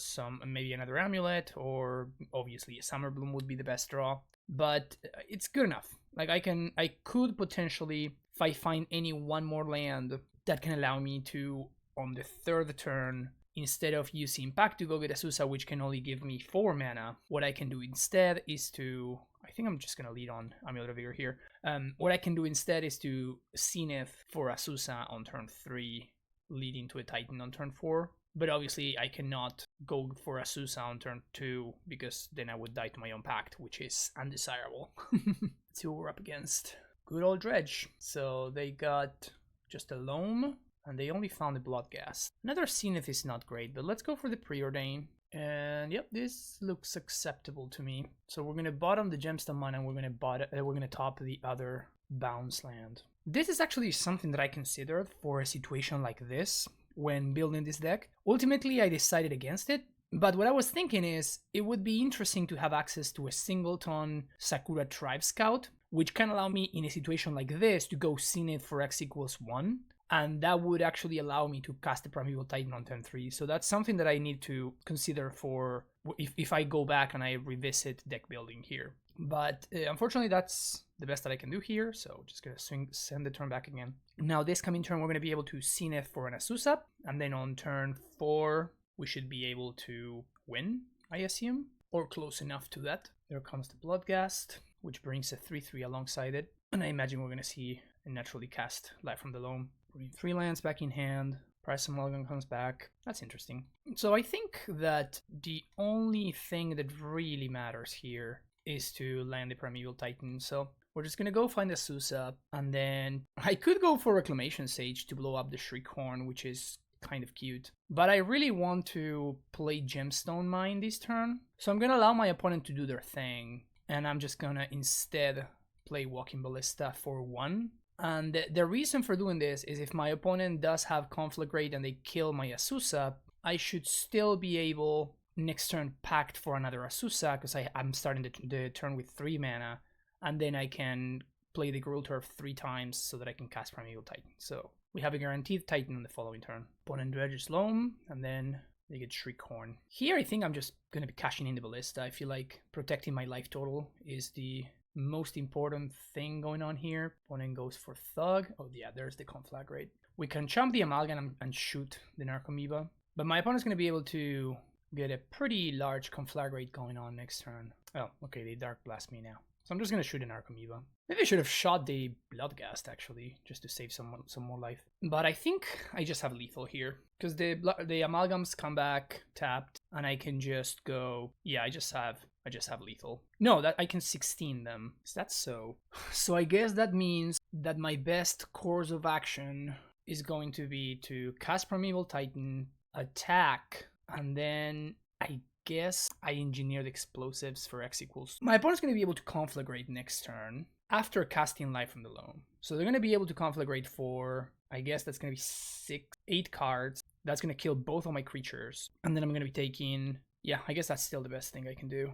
maybe another Amulet, or obviously a Summer Bloom would be the best draw. But it's good enough. Like I could potentially, if I find any one more land that can allow me to, on the 3rd turn, instead of using Pack to go get Azusa, which can only give me 4 mana, what I can do instead is to... I think I'm just going to lead on Amulet of Vigor here. What I can do instead is to Zenith for Azusa on turn 3, leading to a Titan on turn 4. But obviously I cannot go for Azusa on turn 2, because then I would die to my own Pact, which is undesirable. Let's see what we're up against. Good old Dredge. So they got just a Loam, and they only found a Bloodghast. Another Zenith is not great, but let's go for the Preordain. And yep, this looks acceptable to me. So we're gonna bottom the Gemstone Mine, and we're gonna top the other bounce land. This is actually something that I considered for a situation like this when building this deck. Ultimately, I decided against it. But what I was thinking is, it would be interesting to have access to a singleton Sakura Tribe Scout, which can allow me in a situation like this to go Zenith for X equals 1. And that would actually allow me to cast the Primeval Titan on turn 3. So that's something that I need to consider for if I go back and I revisit deck building here. But unfortunately, that's the best that I can do here. So just going to send the turn back again. Now this coming turn, we're going to be able to Zenith for an Azusa. And then on turn 4, we should be able to win, I assume. Or close enough to that. There comes the Bloodghast, which brings a 3/3 alongside it. And I imagine we're going to see a naturally cast Life from the Loam. 3 lands back in hand. Price Amalgam comes back. That's interesting. So I think that the only thing that really matters here is to land the Primeval Titan. So we're just gonna go find Azusa, and then I could go for Reclamation Sage to blow up the Shriekhorn, which is kind of cute. But I really want to play Gemstone Mine this turn. So I'm gonna allow my opponent to do their thing, and I'm just gonna instead play Walking Ballista for 1. And the reason for doing this is if my opponent does have Conflagrate and they kill my Azusa, I should still be able next turn Pact for another Azusa, because I'm starting the turn with 3 mana, and then I can play the Gruul Turf 3 times so that I can cast Primeval Titan. So we have a guaranteed Titan on the following turn. Opponent dredges Loam, and then they get Shriekhorn. Here I think I'm just going to be cashing in the Ballista. I feel like protecting my life total is the most important thing going on here. Opponent goes for Thug. Oh yeah, there's the Conflagrate. We can chump the Amalgam and shoot the Narcomoeba, but my opponent's going to be able to get a pretty large Conflagrate going on next turn. Oh, okay, they Dark Blast me now. So I'm just going to shoot an Narcomoeba. Maybe I should have shot the Bloodghast, actually, just to save some more life. But I think I just have lethal here, because the Amalgams come back tapped, and I can just go... Yeah, I just have I just have lethal. No, that I can 16 them. Is that so? So I guess that means that my best course of action is going to be to cast Primeval Titan, attack, and then I guess I engineered explosives for X equals. My opponent's going to be able to conflagrate next turn after casting Life from the Loam. So they're going to be able to conflagrate for, I guess that's going to be 8 cards. That's going to kill both of my creatures. And then I'm going to be taking, yeah, I guess that's still the best thing I can do.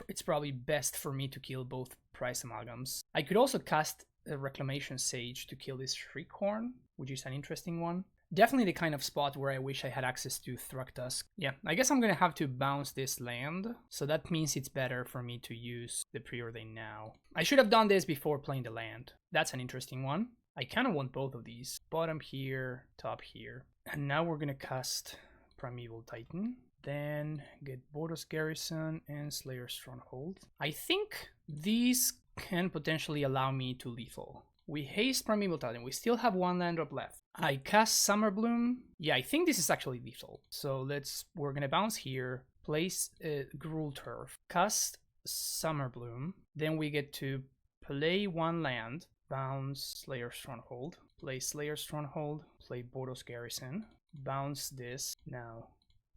It's probably best for me to kill both Price Amalgams. I could also cast a Reclamation Sage to kill this Shriekhorn, which is an interesting one. Definitely the kind of spot where I wish I had access to Thruktusk. Yeah, I guess I'm gonna have to bounce this land, so that means it's better for me to use the Preordain now. I should have done this before playing the land. That's an interesting one. I kind of want both of these. Bottom here, top here. And now we're gonna cast Primeval Titan. Then get Boros Garrison and Slayer Stronghold. I think these can potentially allow me to lethal. We haste Primeval Titan. We still have 1 land drop left. I cast Summerbloom. Yeah, I think this is actually lethal. So we're gonna bounce here, place Gruul Turf, cast Summerbloom. Then we get to play 1 land, bounce Slayer Stronghold, play Slayer Stronghold, play Boros Garrison, bounce this. Now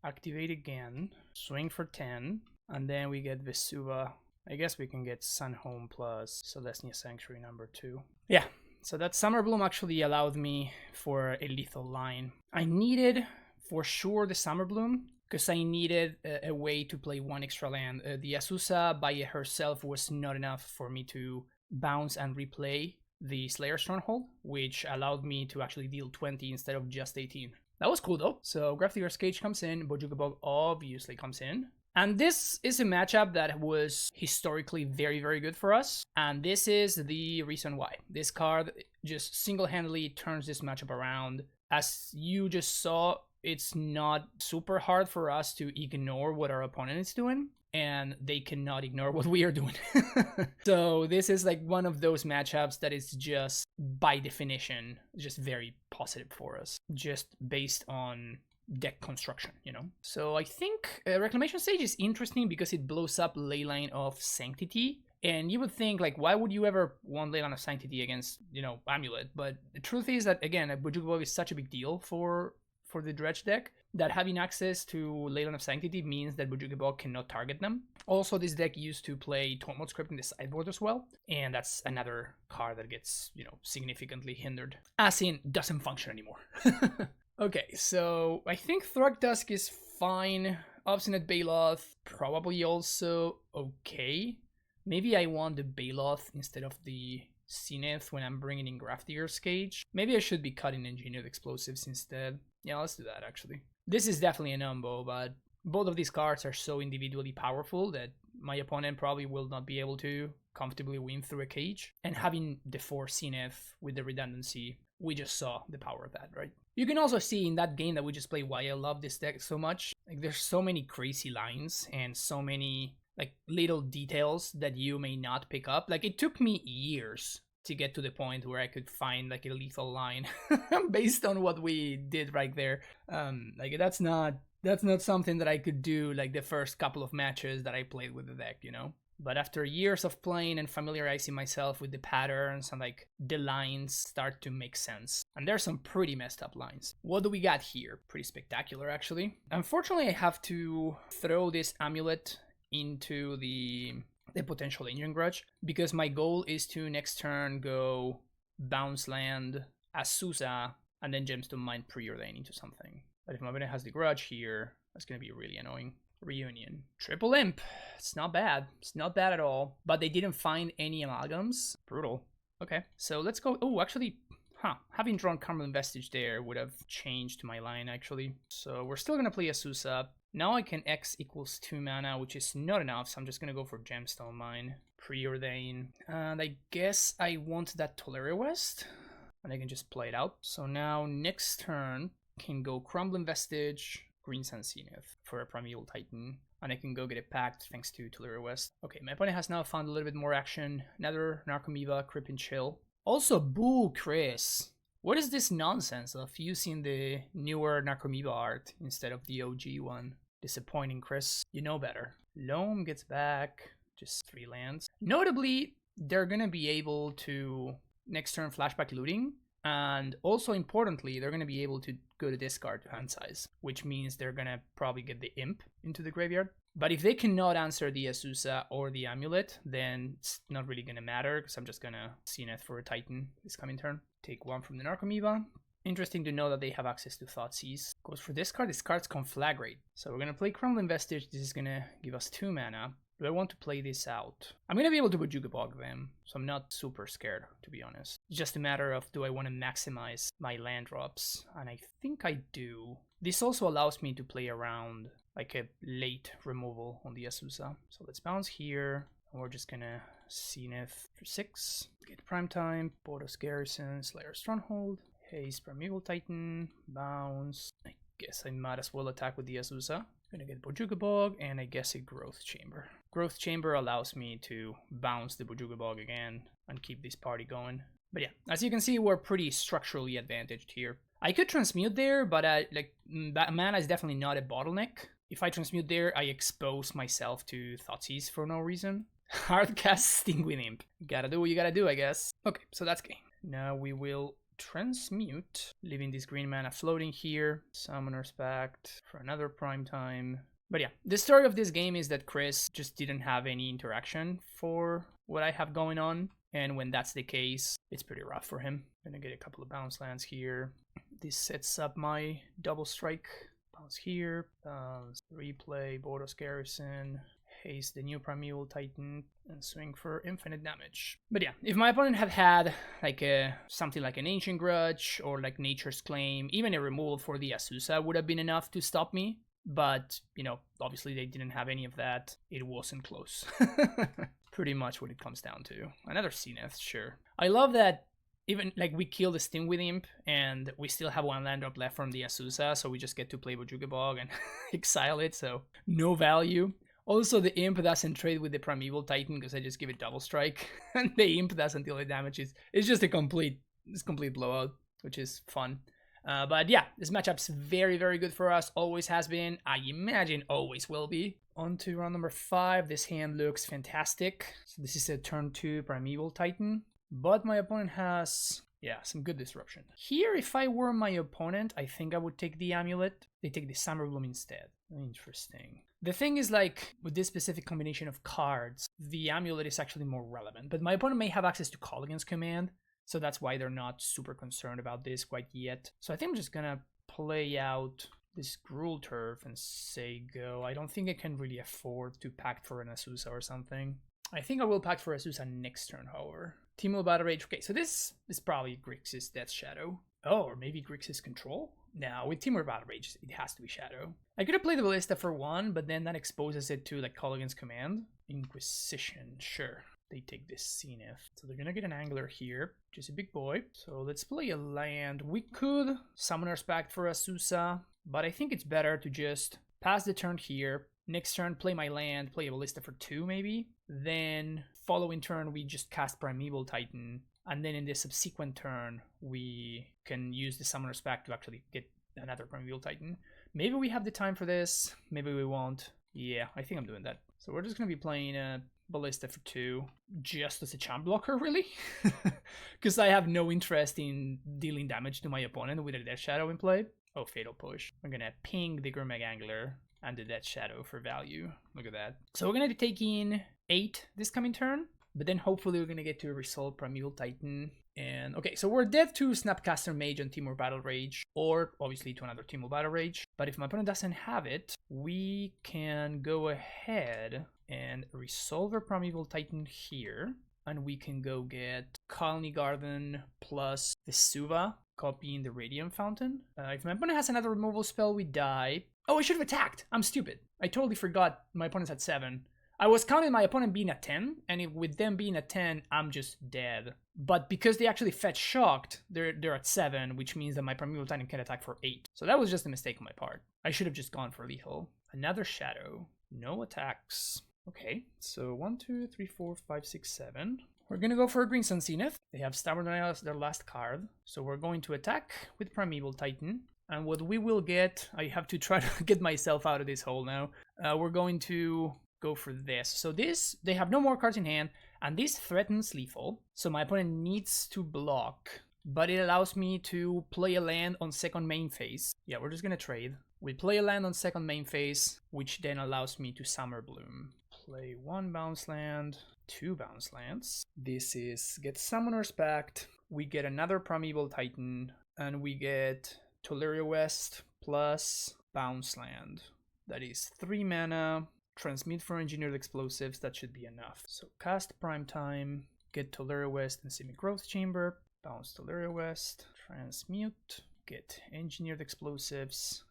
activate again, swing for 10, and then we get Vesuva. I guess we can get Sunhome plus Celestia Sanctuary number 2. Yeah, so that Summerbloom actually allowed me for a lethal line. I needed, for sure, the Summerbloom, because I needed a way to play 1 extra land. The Azusa by herself was not enough for me to bounce and replay the Slayer Stronghold, which allowed me to actually deal 20 instead of just 18. That was cool though. So Grafdigger's Cage comes in, Bojuka Bog obviously comes in. And this is a matchup that was historically very, very good for us. And this is the reason why. This card just single-handedly turns this matchup around. As you just saw, it's not super hard for us to ignore what our opponent is doing. And they cannot ignore what we are doing. So this is like one of those matchups that is just, by definition, just very positive for us. Just based on deck construction, you know? So I think Reclamation Sage is interesting because it blows up Leyline of Sanctity. And you would think, like, why would you ever want Leyline of Sanctity against, you know, Amulet? But the truth is that, again, Bojuka Bog is such a big deal for the Dredge deck that having access to Leyline of Sanctity means that Bojuka Bog cannot target them. Also, this deck used to play Tormod Script in the sideboard as well, and that's another card that gets, you know, significantly hindered. As in, doesn't function anymore. Okay, so I think Thruktusk is fine. Obstinate Baloth, probably also okay. Maybe I want the Baloth instead of the Zenith when I'm bringing in Grafdigger's Cage. Maybe I should be cutting Engineered Explosives instead. Yeah, let's do that actually. This is definitely an umbo, but both of these cards are so individually powerful that my opponent probably will not be able to comfortably win through a cage. And having the 4 Zenith with the redundancy, we just saw the power of that, right? You can also see in that game that we just played why I love this deck so much. Like, there's so many crazy lines and so many like little details that you may not pick up. Like, it took me years to get to the point where I could find like a lethal line based on what we did right there. Like that's not something that I could do like the first couple of matches that I played with the deck, you know? But after years of playing and familiarizing myself with the patterns and like the lines start to make sense. And there's some pretty messed up lines. What do we got here? Pretty spectacular actually. Unfortunately, I have to throw this Amulet into the potential Ancient Grudge because my goal is to next turn go bounce land, Azusa, and then Gemstone Mine Preordain into something. But if my opponent has the Grudge here, that's going to be really annoying. Reunion. Triple Imp. It's not bad. It's not bad at all. But they didn't find any amalgams. Brutal. Okay, so let's go. Oh, actually, having drawn Carmel Vestige there would have changed my line, actually. So we're still going to play Azusa. Now I can X equals 2 mana, which is not enough, so I'm just going to go for Gemstone Mine. Preordain. And I guess I want that Tolaria West. And I can just play it out. So now, next turn, can go Crumbling Vestige, Green Sun Zenith for a Primeval Titan. And I can go get a Pact thanks to Tolaria West. Okay, my opponent has now found a little bit more action. Another Narcomoeba, Crypt and Chill. Also, boo, Chris. What is this nonsense of using the newer Narcomoeba art instead of the OG one? Disappointing, Chris. You know better. Loam gets back just 3 lands. Notably, they're gonna be able to next turn flashback looting, and also importantly, they're gonna be able to go to discard to hand size, which means they're gonna probably get the imp into the graveyard. But if they cannot answer the Azusa or the Amulet, then it's not really gonna matter, because I'm just gonna Zenith for a Titan this coming turn. Take 1 from the Narcomoeba. Interesting to know that they have access to Thoughtseize. Goes for discard. This card's Conflagrate. So we're gonna play Crumbling Vestige. This is gonna give us 2 mana. Do I want to play this out? I'm gonna be able to Bojuka Bog them, so I'm not super scared, to be honest. It's just a matter of, do I want to maximize my land drops? And I think I do. This also allows me to play around like a late removal on the Azusa. So let's bounce here, and we're just gonna Zenith for 6. Get Primetime, Boros Garrison, Slayer Stronghold, Haste, Primeval Titan, bounce. I guess I might as well attack with the Azusa. Gonna get Bojuka Bog, and I guess a Growth Chamber. Growth Chamber allows me to bounce the Bojuka Bog again and keep this party going. But yeah, as you can see, we're pretty structurally advantaged here. I could transmute there, but mana is definitely not a bottleneck. If I transmute there, I expose myself to Thoughtseize for no reason. Hardcast Stingwing Imp. You gotta do what you gotta do, I guess. Okay, so that's game. Now we will transmute, leaving this green mana floating here. Summoner's Pact for another Primetime. But yeah, the story of this game is that Chris just didn't have any interaction for what I have going on. And when that's the case, it's pretty rough for him. Gonna get a couple of bounce lands here. This sets up my double strike. Bounce here, bounce, replay, Boros Garrison, haste the new Primeval Titan, and swing for infinite damage. But yeah, if my opponent had had like something like an Ancient Grudge or like Nature's Claim, even a removal for the Azusa would have been enough to stop me. But, you know, obviously they didn't have any of that. It wasn't close. Pretty much what it comes down to. Another Zenith, sure. I love that even like we kill the Stingwing Imp and we still have 1 land drop left from the Azusa, so we just get to play Bojuka Bog and exile it, so no value. Also, the Imp doesn't trade with the Primeval Titan because I just give it double strike, and the Imp doesn't deal the damage. It's just a complete blowout, which is fun. But yeah, this matchup's very, very good for us. Always has been. I imagine always will be. On to round number 5. This hand looks fantastic. So this is a turn 2 Primeval Titan. But my opponent has, yeah, some good disruption. Here, if I were my opponent, I think I would take the Amulet. They take the Summer Bloom instead. Interesting. The thing is, like, with this specific combination of cards, the Amulet is actually more relevant. But my opponent may have access to Call Against Command, so that's why they're not super concerned about this quite yet. So I think I'm just gonna play out this Gruul Turf and say go. I don't think I can really afford to pact for an Azusa or something. I think I will pact for Azusa next turn, however. Teemo Battle Rage. Okay, so this is probably Grixis Death Shadow. Oh, or maybe Grixis Control? No, with Teemo Battle Rage, it has to be Shadow. I could have played the Ballista for 1, but then that exposes it to like Call Against Command. Inquisition, sure. They take this Zenith. So they're gonna get an Angler here, which is a big boy. So let's play a land. We could Summoner's Pact for Azusa, but I think it's better to just pass the turn here. Next turn, play my land, play a Ballista for 2 maybe. Then following turn, we just cast Primeval Titan. And then in the subsequent turn, we can use the Summoner's Pact to actually get another Primeval Titan. Maybe we have the time for this, maybe we won't. Yeah, I think I'm doing that. So we're just gonna be playing a Ballista for 2, just as a champ blocker, really? Because I have no interest in dealing damage to my opponent with a Death Shadow in play. Oh, Fatal Push. I'm gonna ping the Gurmag Angler and the Death Shadow for value. Look at that. So we're gonna be taking 8 this coming turn, but then hopefully we're gonna get to resolve Primeval Titan. And okay, so we're dead to Snapcaster Mage on Teemo Battle Rage, or obviously to another Teemo Battle Rage. But if my opponent doesn't have it, we can go ahead and resolve our Primeval Titan here, and we can go get Colony Garden plus the Suva, copying the Radiant Fountain. If my opponent has another removal spell, we die. Oh, I should have attacked. I'm stupid. I totally forgot my opponent's at 7. I was counting my opponent being at 10, and with them being at 10, I'm just dead. But because they actually fetch Shocked, they're at 7, which means that my Primeval Titan can attack for 8. So that was just a mistake on my part. I should have just gone for lethal. Another Shadow. No attacks. Okay, so 1, 2, 3, 4, 5, 6, 7. We're gonna go for a Green Sun Zenith. They have Stubborn Denial as their last card. So we're going to attack with Primeval Titan. And what we will get, I have to try to get myself out of this hole now. We're going to go for this. So this, they have no more cards in hand, and this threatens lethal. So my opponent needs to block, but it allows me to play a land on second main phase. Yeah, we're just gonna trade. We play a land on second main phase, which then allows me to Summer Bloom. Play 1 bounce land, 2 bounce lands. This is get Summoners Pact. We get another Primeval Titan, and we get Tolaria West plus bounce land. That is 3 mana. Transmute for Engineered Explosives, that should be enough. So cast Primetime, get Tolaria West and Semi-Growth Chamber, bounce Tolaria West, transmute, get Engineered Explosives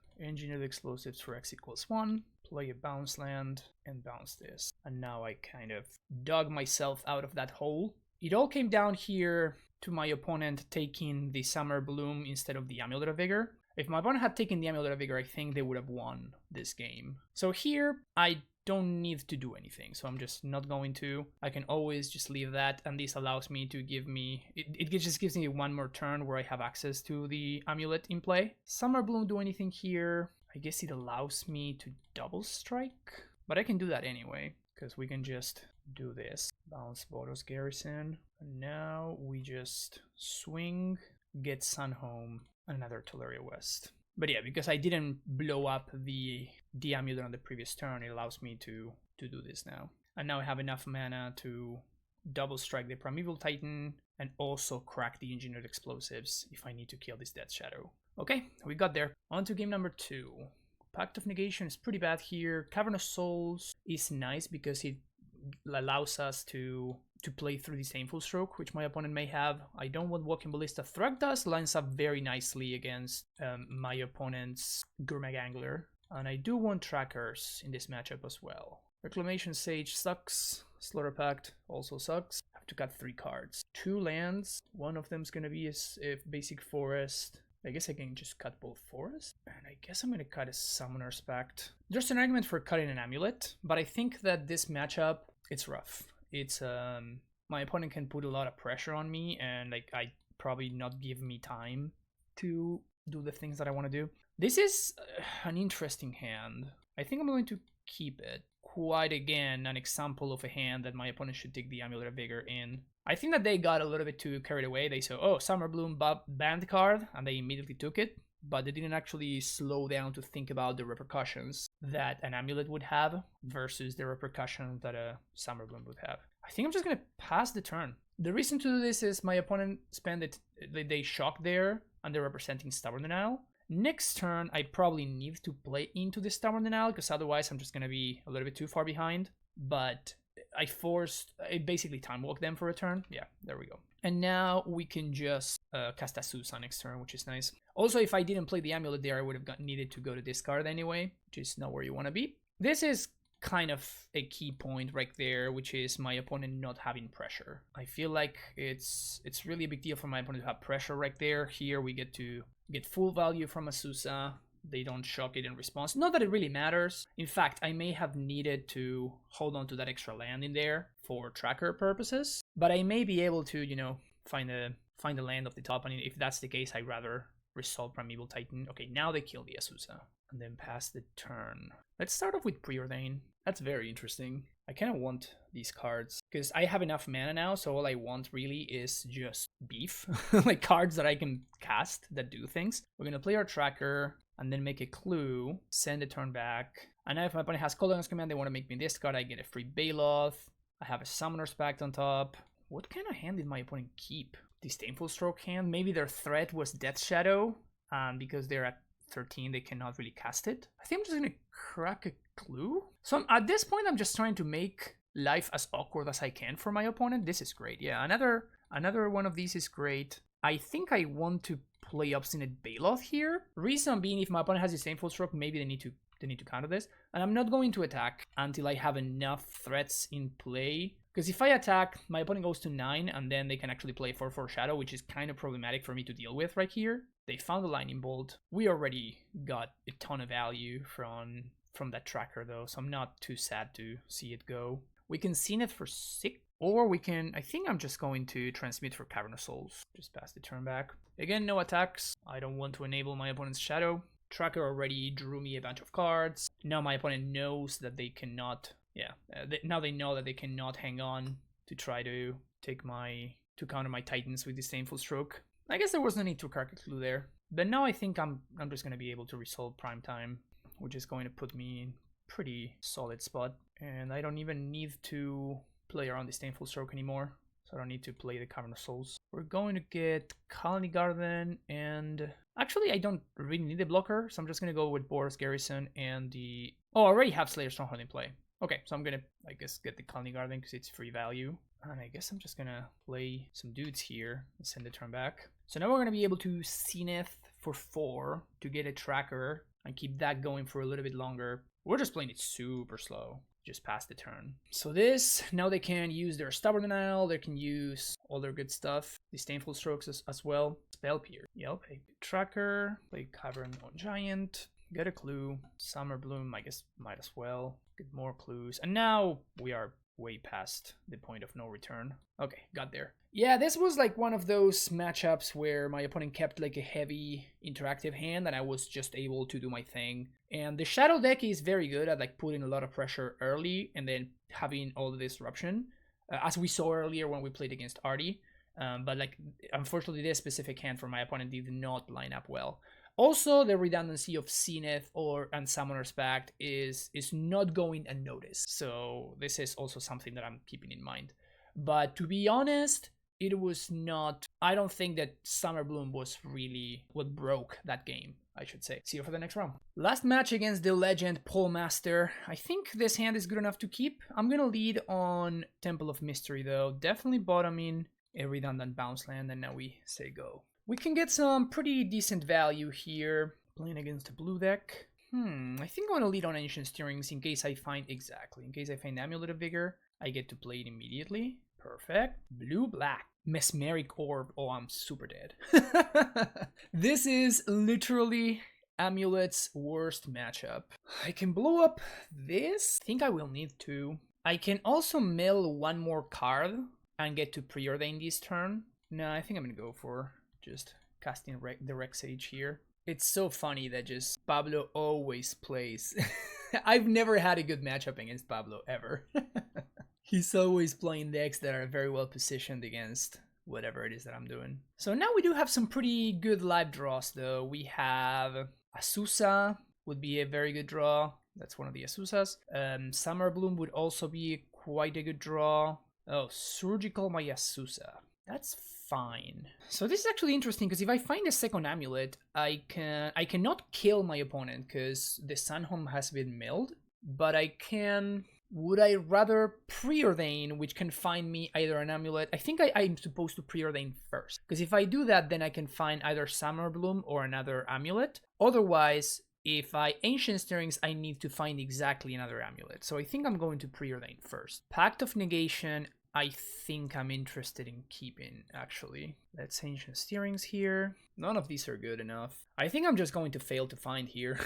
for X equals 1, play a bounce land, and bounce this. And now I kind of dug myself out of that hole. It all came down here to my opponent taking the Summer Bloom instead of the Amulet of Vigor. If my opponent had taken the Amulet of Vigor, I think they would have won this game. So here, I don't need to do anything, so I'm just not going to. I can always just leave that, and this allows me to give me... It just gives me 1 more turn where I have access to the Amulet in play. Summer Bloom do anything here? I guess it allows me to double strike, but I can do that anyway, because we can just do this. Bounce Boros Garrison, and now we just swing, get Sun Home, another Tolaria West. But yeah, because I didn't blow up the Amulet on the previous turn, it allows me to do this now. And now I have enough mana to double strike the Primeval Titan and also crack the Engineered Explosives if I need to kill this Death Shadow. Okay, we got there. On to game number 2. Pact of Negation is pretty bad here. Cavern of Souls is nice because it allows us to play through the Disdainful Stroke, which my opponent may have. I don't want Walking Ballista. Thragtusk lines up very nicely against my opponent's Gurmag Angler. And I do want Trackers in this matchup as well. Reclamation Sage sucks. Slaughter Pact also sucks. I have to cut 3 cards. 2 lands. One of them is going to be a basic forest. I guess I can just cut both forests. And I guess I'm going to cut a Summoner's Pact. There's an argument for cutting an Amulet, but I think that this matchup, it's rough. It's my opponent can put a lot of pressure on me, and like I probably not give me time to do the things that I want to do. This is an interesting hand. I think I'm going to keep it. Quite again, an example of a hand that my opponent should take the Amulet of Vigor in. I think that they got a little bit too carried away. They said, oh, Summer Bloom banned card, and they immediately took it. But they didn't actually slow down to think about the repercussions that an Amulet would have versus the repercussions that a Summer Bloom would have. I think I'm just going to pass the turn. The reason to do this is my opponent spent it, they shock there, and they're representing Stubborn Denial. Next turn, I probably need to play into the Stubborn Denial, because otherwise I'm just going to be a little bit too far behind. But I basically time walk them for a turn. Yeah, there we go. And now we can just cast Azusa next turn, which is nice. Also, if I didn't play the Amulet there, I would have needed to go to discard anyway, which is not where you want to be. This is kind of a key point right there, which is my opponent not having pressure. I feel like it's really a big deal for my opponent to have pressure right there. Here we get to get full value from Azusa. They don't shock it in response. Not that it really matters. In fact, I may have needed to hold on to that extra land in there for tracker purposes, but I may be able to, you know, find a land off the top, and if that's the case, I'd rather resolve Primeval Titan. Okay, now they kill the Azusa and then pass the turn. Let's start off with Preordain. That's very interesting. I kind of want these cards because I have enough mana now, so all I want really is just beef, like cards that I can cast that do things. We're gonna play our tracker and then make a clue, send a turn back. And now if my opponent has Colonel's Command, they want to make me this card, I get a free Baloth. I have a Summoner's Pact on top. What kind of hand did my opponent keep? Disdainful Stroke hand? Maybe their threat was Death Shadow, and because they're at 13, they cannot really cast it. I think I'm just gonna crack a clue. So at this point, I'm just trying to make life as awkward as I can for my opponent. This is great. Yeah, another one of these is great. I think I want to play Obstinate Baloth here. Reason being, if my opponent has Disdainful Stroke, maybe they need to counter this. And I'm not going to attack until I have enough threats in play. Because if I attack, my opponent goes to 9, and then they can actually play 4/4 Shadow, which is kind of problematic for me to deal with right here. They found the Lightning Bolt. We already got a ton of value from that tracker though, so I'm not too sad to see it go. We can Zenith for 6, or we can, I think I'm just going to Transmute for Cavern of Souls. Just pass the turn back. Again, no attacks. I don't want to enable my opponent's Shadow. Tracker already drew me a bunch of cards. Now my opponent knows that they cannot yeah, now they know that they cannot hang on to try to counter my Titans with Disdainful Stroke. I guess there was no need to crack a clue there. But now I think I'm just going to be able to resolve Prime Time, which is going to put me in pretty solid spot. And I don't even need to play around Disdainful Stroke anymore. So I don't need to play the Cavern of Souls. We're going to get Colony Garden, and actually I don't really need a blocker, so I'm just going to go with Boros Garrison and the... Oh, I already have Slayer Stronghold in play. Okay, so I'm going to, I guess, get the Colony Garden because it's free value. And I guess I'm just going to play some dudes here and send the turn back. So now we're going to be able to Zenith for 4 to get a tracker and keep that going for a little bit longer. We're just playing it super slow. Just past the turn. So this, now they can use their Stubborn Denial, they can use all their good stuff, Disdainful Strokes as well. Spell Pierce. Yep, a tracker, play Cavern on Giant, get a clue, Summer Bloom, I guess might as well, get more clues. And now we are way past the point of no return. Okay, got there. Yeah, this was like one of those matchups where my opponent kept like a heavy interactive hand and I was just able to do my thing. And the Shadow deck is very good at like putting a lot of pressure early and then having all the disruption, as we saw earlier when we played against Artie. But like, unfortunately, this specific hand for my opponent did not line up well. Also, the redundancy of Zenith and Summoner's Pact is not going unnoticed. So this is also something that I'm keeping in mind. But to be honest, it was not... I don't think that Summer Bloom was really what broke that game, I should say. See you for the next round. Last match against the legend Pole Master. I think this hand is good enough to keep. I'm gonna lead on Temple of Mystery though. Definitely bottoming a redundant bounce land, and now we say go. We can get some pretty decent value here. Playing against a blue deck. I think I'm gonna lead on Ancient Stirrings in case I find... Exactly. In case I find Amulet of Vigor, I get to play it immediately. Perfect. Blue-black. Mesmeric Orb. Oh, I'm super dead. This is literally Amulet's worst matchup. I can blow up this. I think I will need to. I can also mill one more card and get to preordain this turn. No, I think I'm gonna go for just casting the Rex Sage here. It's so funny that just Pablo always plays. I've never had a good matchup against Pablo, ever. He's always playing decks that are very well positioned against whatever it is that I'm doing. So now we do have some pretty good live draws though. We have Azusa would be a very good draw. That's one of the Azusas. Summer Bloom would also be quite a good draw. Oh, Surgical my Azusa. That's fine. So this is actually interesting because if I find a second Amulet, I cannot kill my opponent because the Sunhome has been milled, but I can... Would I rather preordain, which can find me either an Amulet? I think I'm supposed to preordain first, because if I do that, then I can find either Summer Bloom or another Amulet. Otherwise, if I Ancient Stirrings, I need to find exactly another Amulet. So I think I'm going to preordain first. Pact of Negation, I think I'm interested in keeping, actually. Let's Ancient Stirrings here. None of these are good enough. I think I'm just going to fail to find here.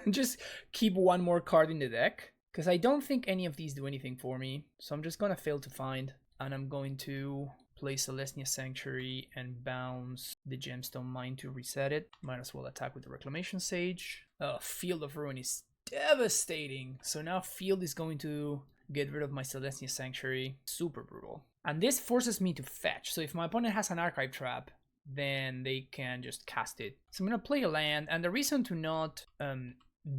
Just keep one more card in the deck. Because I don't think any of these do anything for me. So I'm just going to fail to find. And I'm going to play Celestia Sanctuary and bounce the Gemstone Mine to reset it. Might as well attack with the Reclamation Sage. Field of Ruin is devastating. So now Field is going to get rid of my Celestia Sanctuary. Super brutal. And this forces me to fetch. So if my opponent has an Archive Trap, then they can just cast it. So I'm going to play a land. And the reason to not...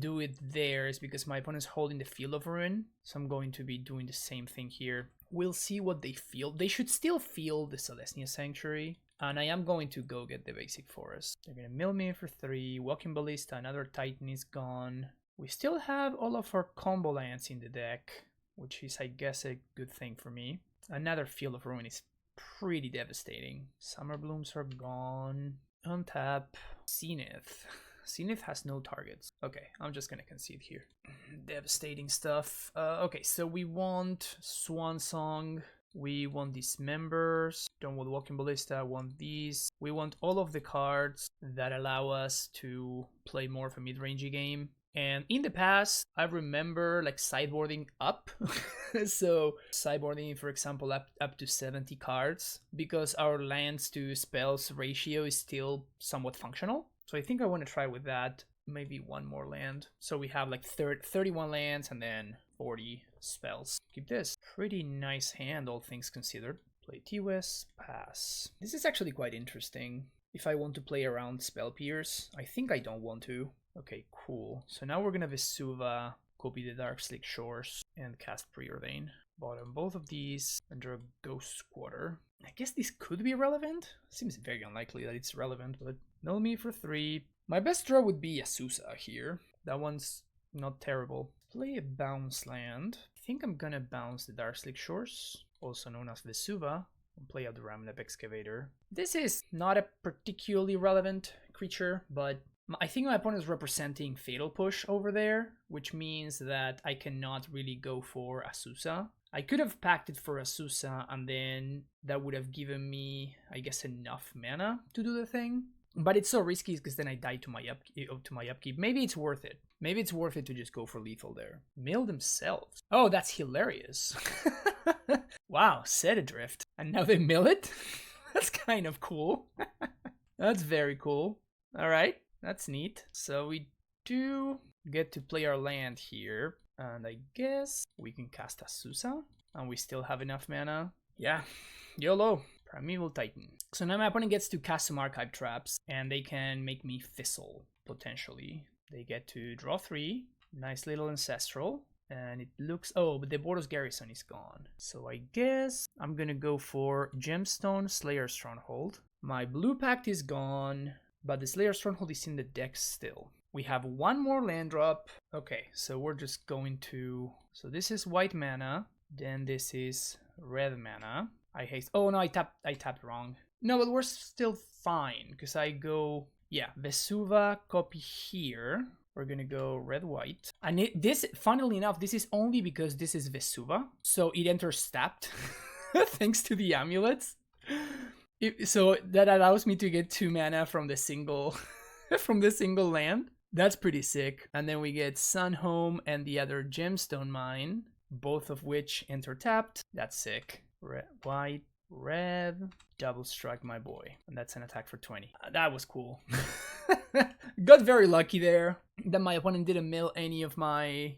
do it there is because my opponent's holding the Field of Ruin, so I'm going to be doing the same thing here. We'll see what they feel. They should still feel the Celestia Sanctuary, and I am going to go get the basic forest. They're gonna mill me for 3, Walking Ballista, another Titan is gone. We still have all of our combo lands in the deck, which is, I guess, a good thing for me. Another Field of Ruin is pretty devastating. Summer Blooms are gone. Untap. Zenith. Zenith has no targets. Okay, I'm just gonna concede here. Devastating stuff. Okay, so we want Swan Song. We want Dismembers. Don't want Walking Ballista. Want these. We want all of the cards that allow us to play more of a mid-rangey game. And in the past, I remember like sideboarding up. So sideboarding, for example, up to 70 cards because our lands to spells ratio is still somewhat functional. So I think I want to try with that, maybe one more land. So we have like 31 lands and then 40 spells. Keep this. Pretty nice hand, all things considered. Play T-West, pass. This is actually quite interesting. If I want to play around Spell Pierce, I think I don't want to. Okay, cool. So now we're gonna Vesuva, copy the Dark Slick Shores, and cast Preordain. Bottom both of these, and draw Ghost Squatter. I guess this could be relevant. Seems very unlikely that it's relevant, but null me for 3. My best draw would be Azusa here. That one's not terrible. Play a bounce land. I think I'm gonna bounce the Dark Slick Shores, also known as Vesuva, and play out the Raminep Excavator. This is not a particularly relevant creature, but I think my opponent is representing Fatal Push over there, which means that I cannot really go for Azusa. I could have packed it for Azusa, and then that would have given me, I guess, enough mana to do the thing. But it's so risky because then I die to my upkeep. Maybe it's worth it. Maybe it's worth it to just go for lethal there. Mill themselves. Oh, that's hilarious. Wow, set adrift. And now they mill it? That's kind of cool. That's very cool. All right, that's neat. So we do get to play our land here. And I guess we can cast Azusa. And we still have enough mana. Yeah, YOLO. Primeval Titan. So now my opponent gets to cast some Archive Traps, and they can make me Thistle, potentially. They get to draw 3. Nice little Ancestral. And it looks... Oh, but the Boros Garrison is gone. So I guess I'm gonna go for Gemstone Slayer Stronghold. My Blue Pact is gone, but the Slayer Stronghold is in the deck still. We have one more land drop. Okay, so we're just going to... So this is white mana. Then this is red mana. I haste. Oh no, I tapped wrong. No, but we're still fine because I go, yeah, Vesuva copy here. We're gonna go red-white. And this, funnily enough, this is only because this is Vesuva, so it enters tapped, thanks to the amulets. So that allows me to get 2 mana from the single, from the single land. That's pretty sick. And then we get Sunhome and the other Gemstone Mine, both of which enter tapped. That's sick. Red, white, red, double strike my boy. And that's an attack for 20. That was cool. Got very lucky there that my opponent didn't mill any of my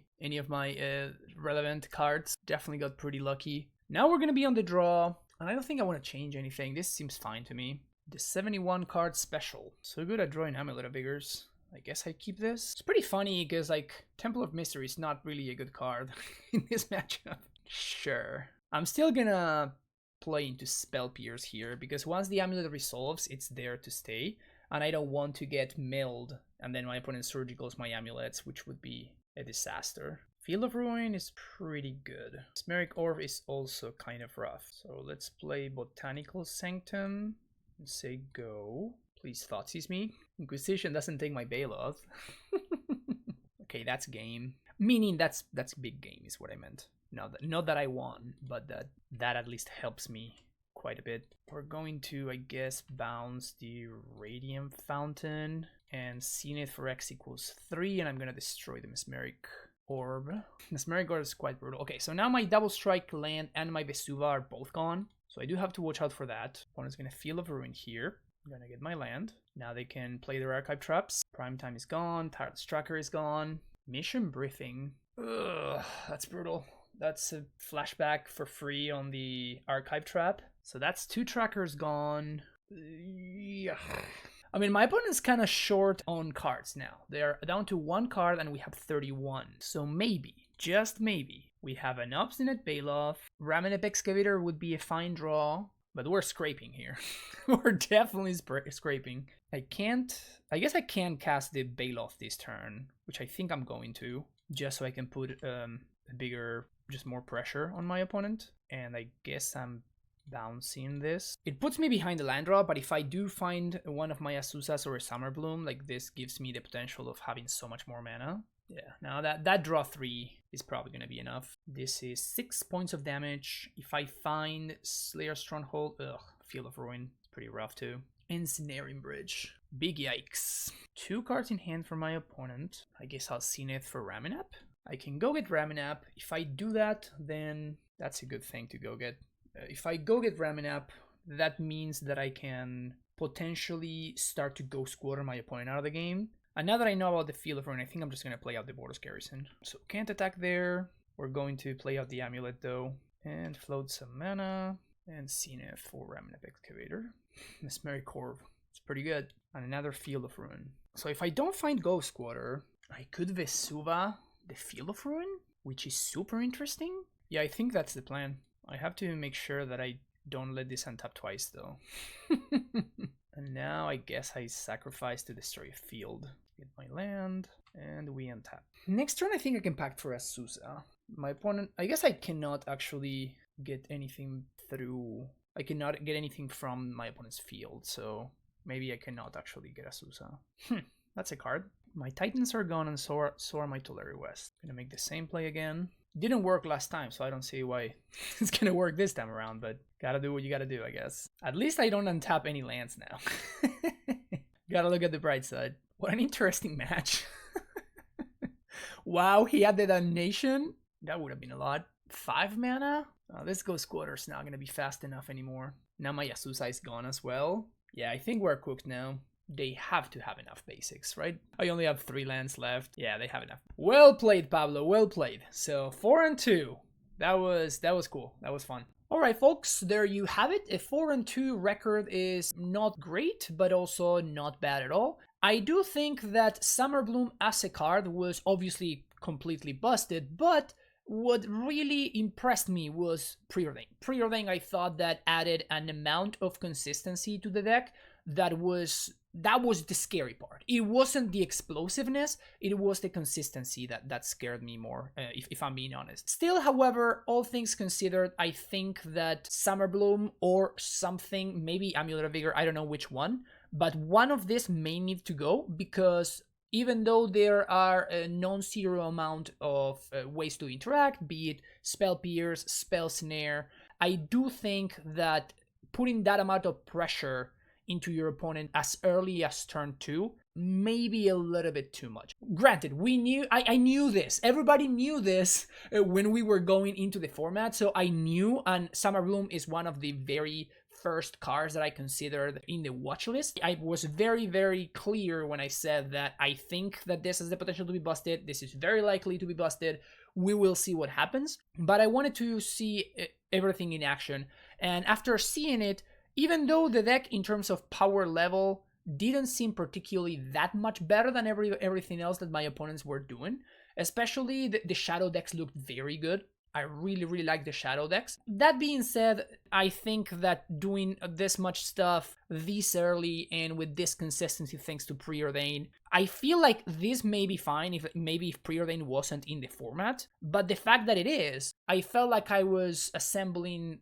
relevant cards. Definitely got pretty lucky. Now we're gonna be on the draw, and I don't think I want to change anything. This seems fine to me. The 71 card special. So good at drawing Amulet of Vigors. I guess I keep this. It's pretty funny because like Temple of Mystery is not really a good card in this matchup. Sure. I'm still gonna play into Spell Pierce here because once the Amulet resolves, it's there to stay. And I don't want to get milled and then my opponent surgicals my amulets, which would be a disaster. Field of Ruin is pretty good. Mesmeric Orb is also kind of rough. So let's play Botanical Sanctum and say go. Please Thoughtseize me. Inquisition doesn't take my Bailoff. Okay, that's game. Meaning that's big game is what I meant. Not that I won, but that at least helps me quite a bit. We're going to, I guess, bounce the Radiant Fountain and Zenith for X equals 3, and I'm gonna destroy the Mesmeric Orb. Mesmeric Orb is quite brutal. Okay, so now my double strike land and my Vesuva are both gone, so I do have to watch out for that. Opponent's gonna Field of Ruin here. I'm gonna get my land. Now they can play their Archive Traps. Prime Time is gone. Tireless Tracker is gone. Mission Briefing. Ugh, that's brutal. That's a flashback for free on the Archive Trap. So that's 2 trackers gone. Yeah. I mean, my opponent's kind of short on cards now. They're down to 1 card and we have 31. So maybe, just maybe, we have an Obstinate Bailoff. Raminep Excavator would be a fine draw, but we're scraping here. We're definitely scraping. I guess I can't cast the Bailoff this turn, which I think I'm going to, just so I can put a bigger, just more pressure on my opponent. And I guess I'm bouncing this. It puts me behind the land draw, but if I do find one of my Azuzas or a Summer Bloom, like this gives me the potential of having so much more mana. Yeah, now that draw 3 is probably gonna be enough. This is 6 points of damage. If I find Slayer Stronghold, Field of Ruin, it's pretty rough too. Ensnaring Bridge. Big yikes. 2 cards in hand for my opponent. I guess I'll Zenith for Raminep. I can go get Raminep. If I do that, then that's a good thing to go get. If I go get Raminep, that means that I can potentially start to Ghost Squatter my opponent out of the game. And now that I know about the Field of Ruin, I think I'm just going to play out the Boros Garrison. So can't attack there. We're going to play out the Amulet though, and float some mana, and Zenith for Remnant Excavator. Mesmeric Orb, it's pretty good. And another Field of Ruin. So if I don't find Ghost Quarter, I could Vesuva the Field of Ruin, which is super interesting. Yeah, I think that's the plan. I have to make sure that I don't let this untap twice though. And now I guess I sacrifice to destroy a field. Get my land, and we untap. Next turn I think I can pact for Azusa. My opponent, I guess I cannot actually get anything through. I cannot get anything from my opponent's field, so maybe I cannot actually get Azusa. That's a card. My Titans are gone, and so are my Tulare West. Gonna make the same play again. Didn't work last time, so I don't see why it's gonna work this time around, but gotta do what you gotta do, I guess. At least I don't untap any lands now. Gotta look at the bright side. What an interesting match. Wow, he had the Damnation. That would have been a lot. 5 mana? Oh, this Ghost Quarter's not gonna be fast enough anymore. Now my Azusa is gone as well. Yeah, I think we're cooked now. They have to have enough basics, right? I only have 3 lands left. Yeah, they have enough. Well played, Pablo. Well played. So 4-2. That was cool. That was fun. All right, folks. There you have it. A 4-2 record is not great, but also not bad at all. I do think that Summerbloom as a card was obviously completely busted, but what really impressed me was Preordain. Preordain, I thought that added an amount of consistency to the deck that was the scary part. It wasn't the explosiveness, it was the consistency that scared me more, if I'm being honest. Still, however, all things considered, I think that Summerbloom or something, maybe Amulet of Vigor, I don't know which one, but one of this may need to go, because even though there are a non-zero amount of ways to interact, be it Spell Pierce, Spell Snare, I do think that putting that amount of pressure into your opponent as early as turn 2 maybe a little bit too much. Granted, I knew this. Everybody knew this when we were going into the format, so I knew, and Summerbloom is one of the very first cards that I considered in the watch list. I was very, very clear when I said that I think that this has the potential to be busted. This is very likely to be busted. We will see what happens. But I wanted to see everything in action. And after seeing it, even though the deck in terms of power level didn't seem particularly that much better than everything else that my opponents were doing, especially the shadow decks looked very good. I really, really like the shadow decks. That being said, I think that doing this much stuff this early and with this consistency thanks to Preordain, I feel like this may be fine if Preordain wasn't in the format. But the fact that it is, I felt like I was assembling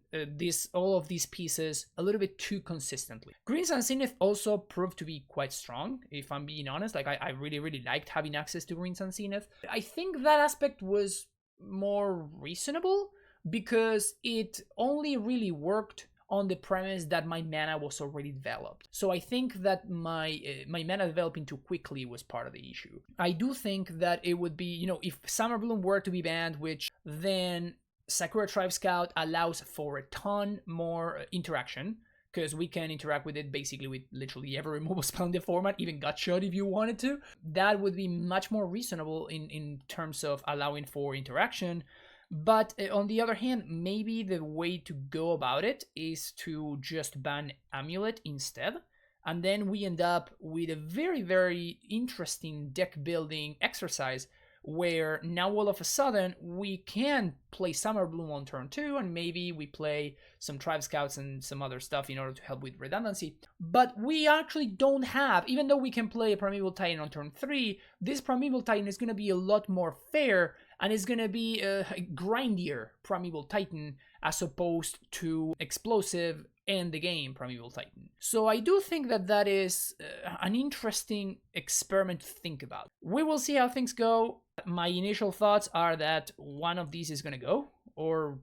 all of these pieces a little bit too consistently. Greens and Zenith also proved to be quite strong, if I'm being honest. Like I really, really liked having access to Greens and Zenith. I think that aspect was more reasonable because it only really worked on the premise that my mana was already developed. So I think that my mana developing too quickly was part of the issue. I do think that it would be, if Summerbloom were to be banned, which then Sakura Tribe Scout allows for a ton more interaction, because we can interact with it basically with literally every removal spell in the format, even Gutshot if you wanted to. That would be much more reasonable in terms of allowing for interaction. But on the other hand, maybe the way to go about it is to just ban Amulet instead. And then we end up with a very, very interesting deck building exercise where now all of a sudden we can play Summerbloom on turn 2 and maybe we play some Tribe Scouts and some other stuff in order to help with redundancy. But we actually don't have, even though we can play a Primeval Titan on turn 3, this Primeval Titan is going to be a lot more fair and it's going to be a grindier Primeval Titan as opposed to explosive and the game Primeval Titan. So I do think that is an interesting experiment to think about. We will see how things go. My initial thoughts are that one of these is going to go, or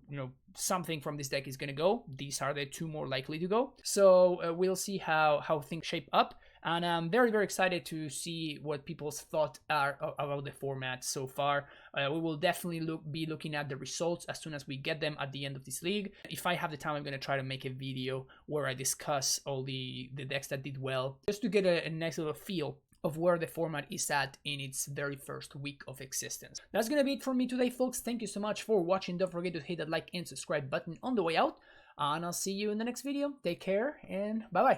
something from this deck is going to go. These are the 2 more likely to go. So we'll see how things shape up. And I'm very, very excited to see what people's thoughts are about the format so far. We will definitely be looking at the results as soon as we get them at the end of this league. If I have the time, I'm going to try to make a video where I discuss all the decks that did well, just to get a nice little feel of where the format is at in its very first week of existence. That's gonna be it from me today, folks. Thank you so much for watching. Don't forget to hit that like and subscribe button on the way out, and I'll see you in the next video. Take care, and bye-bye.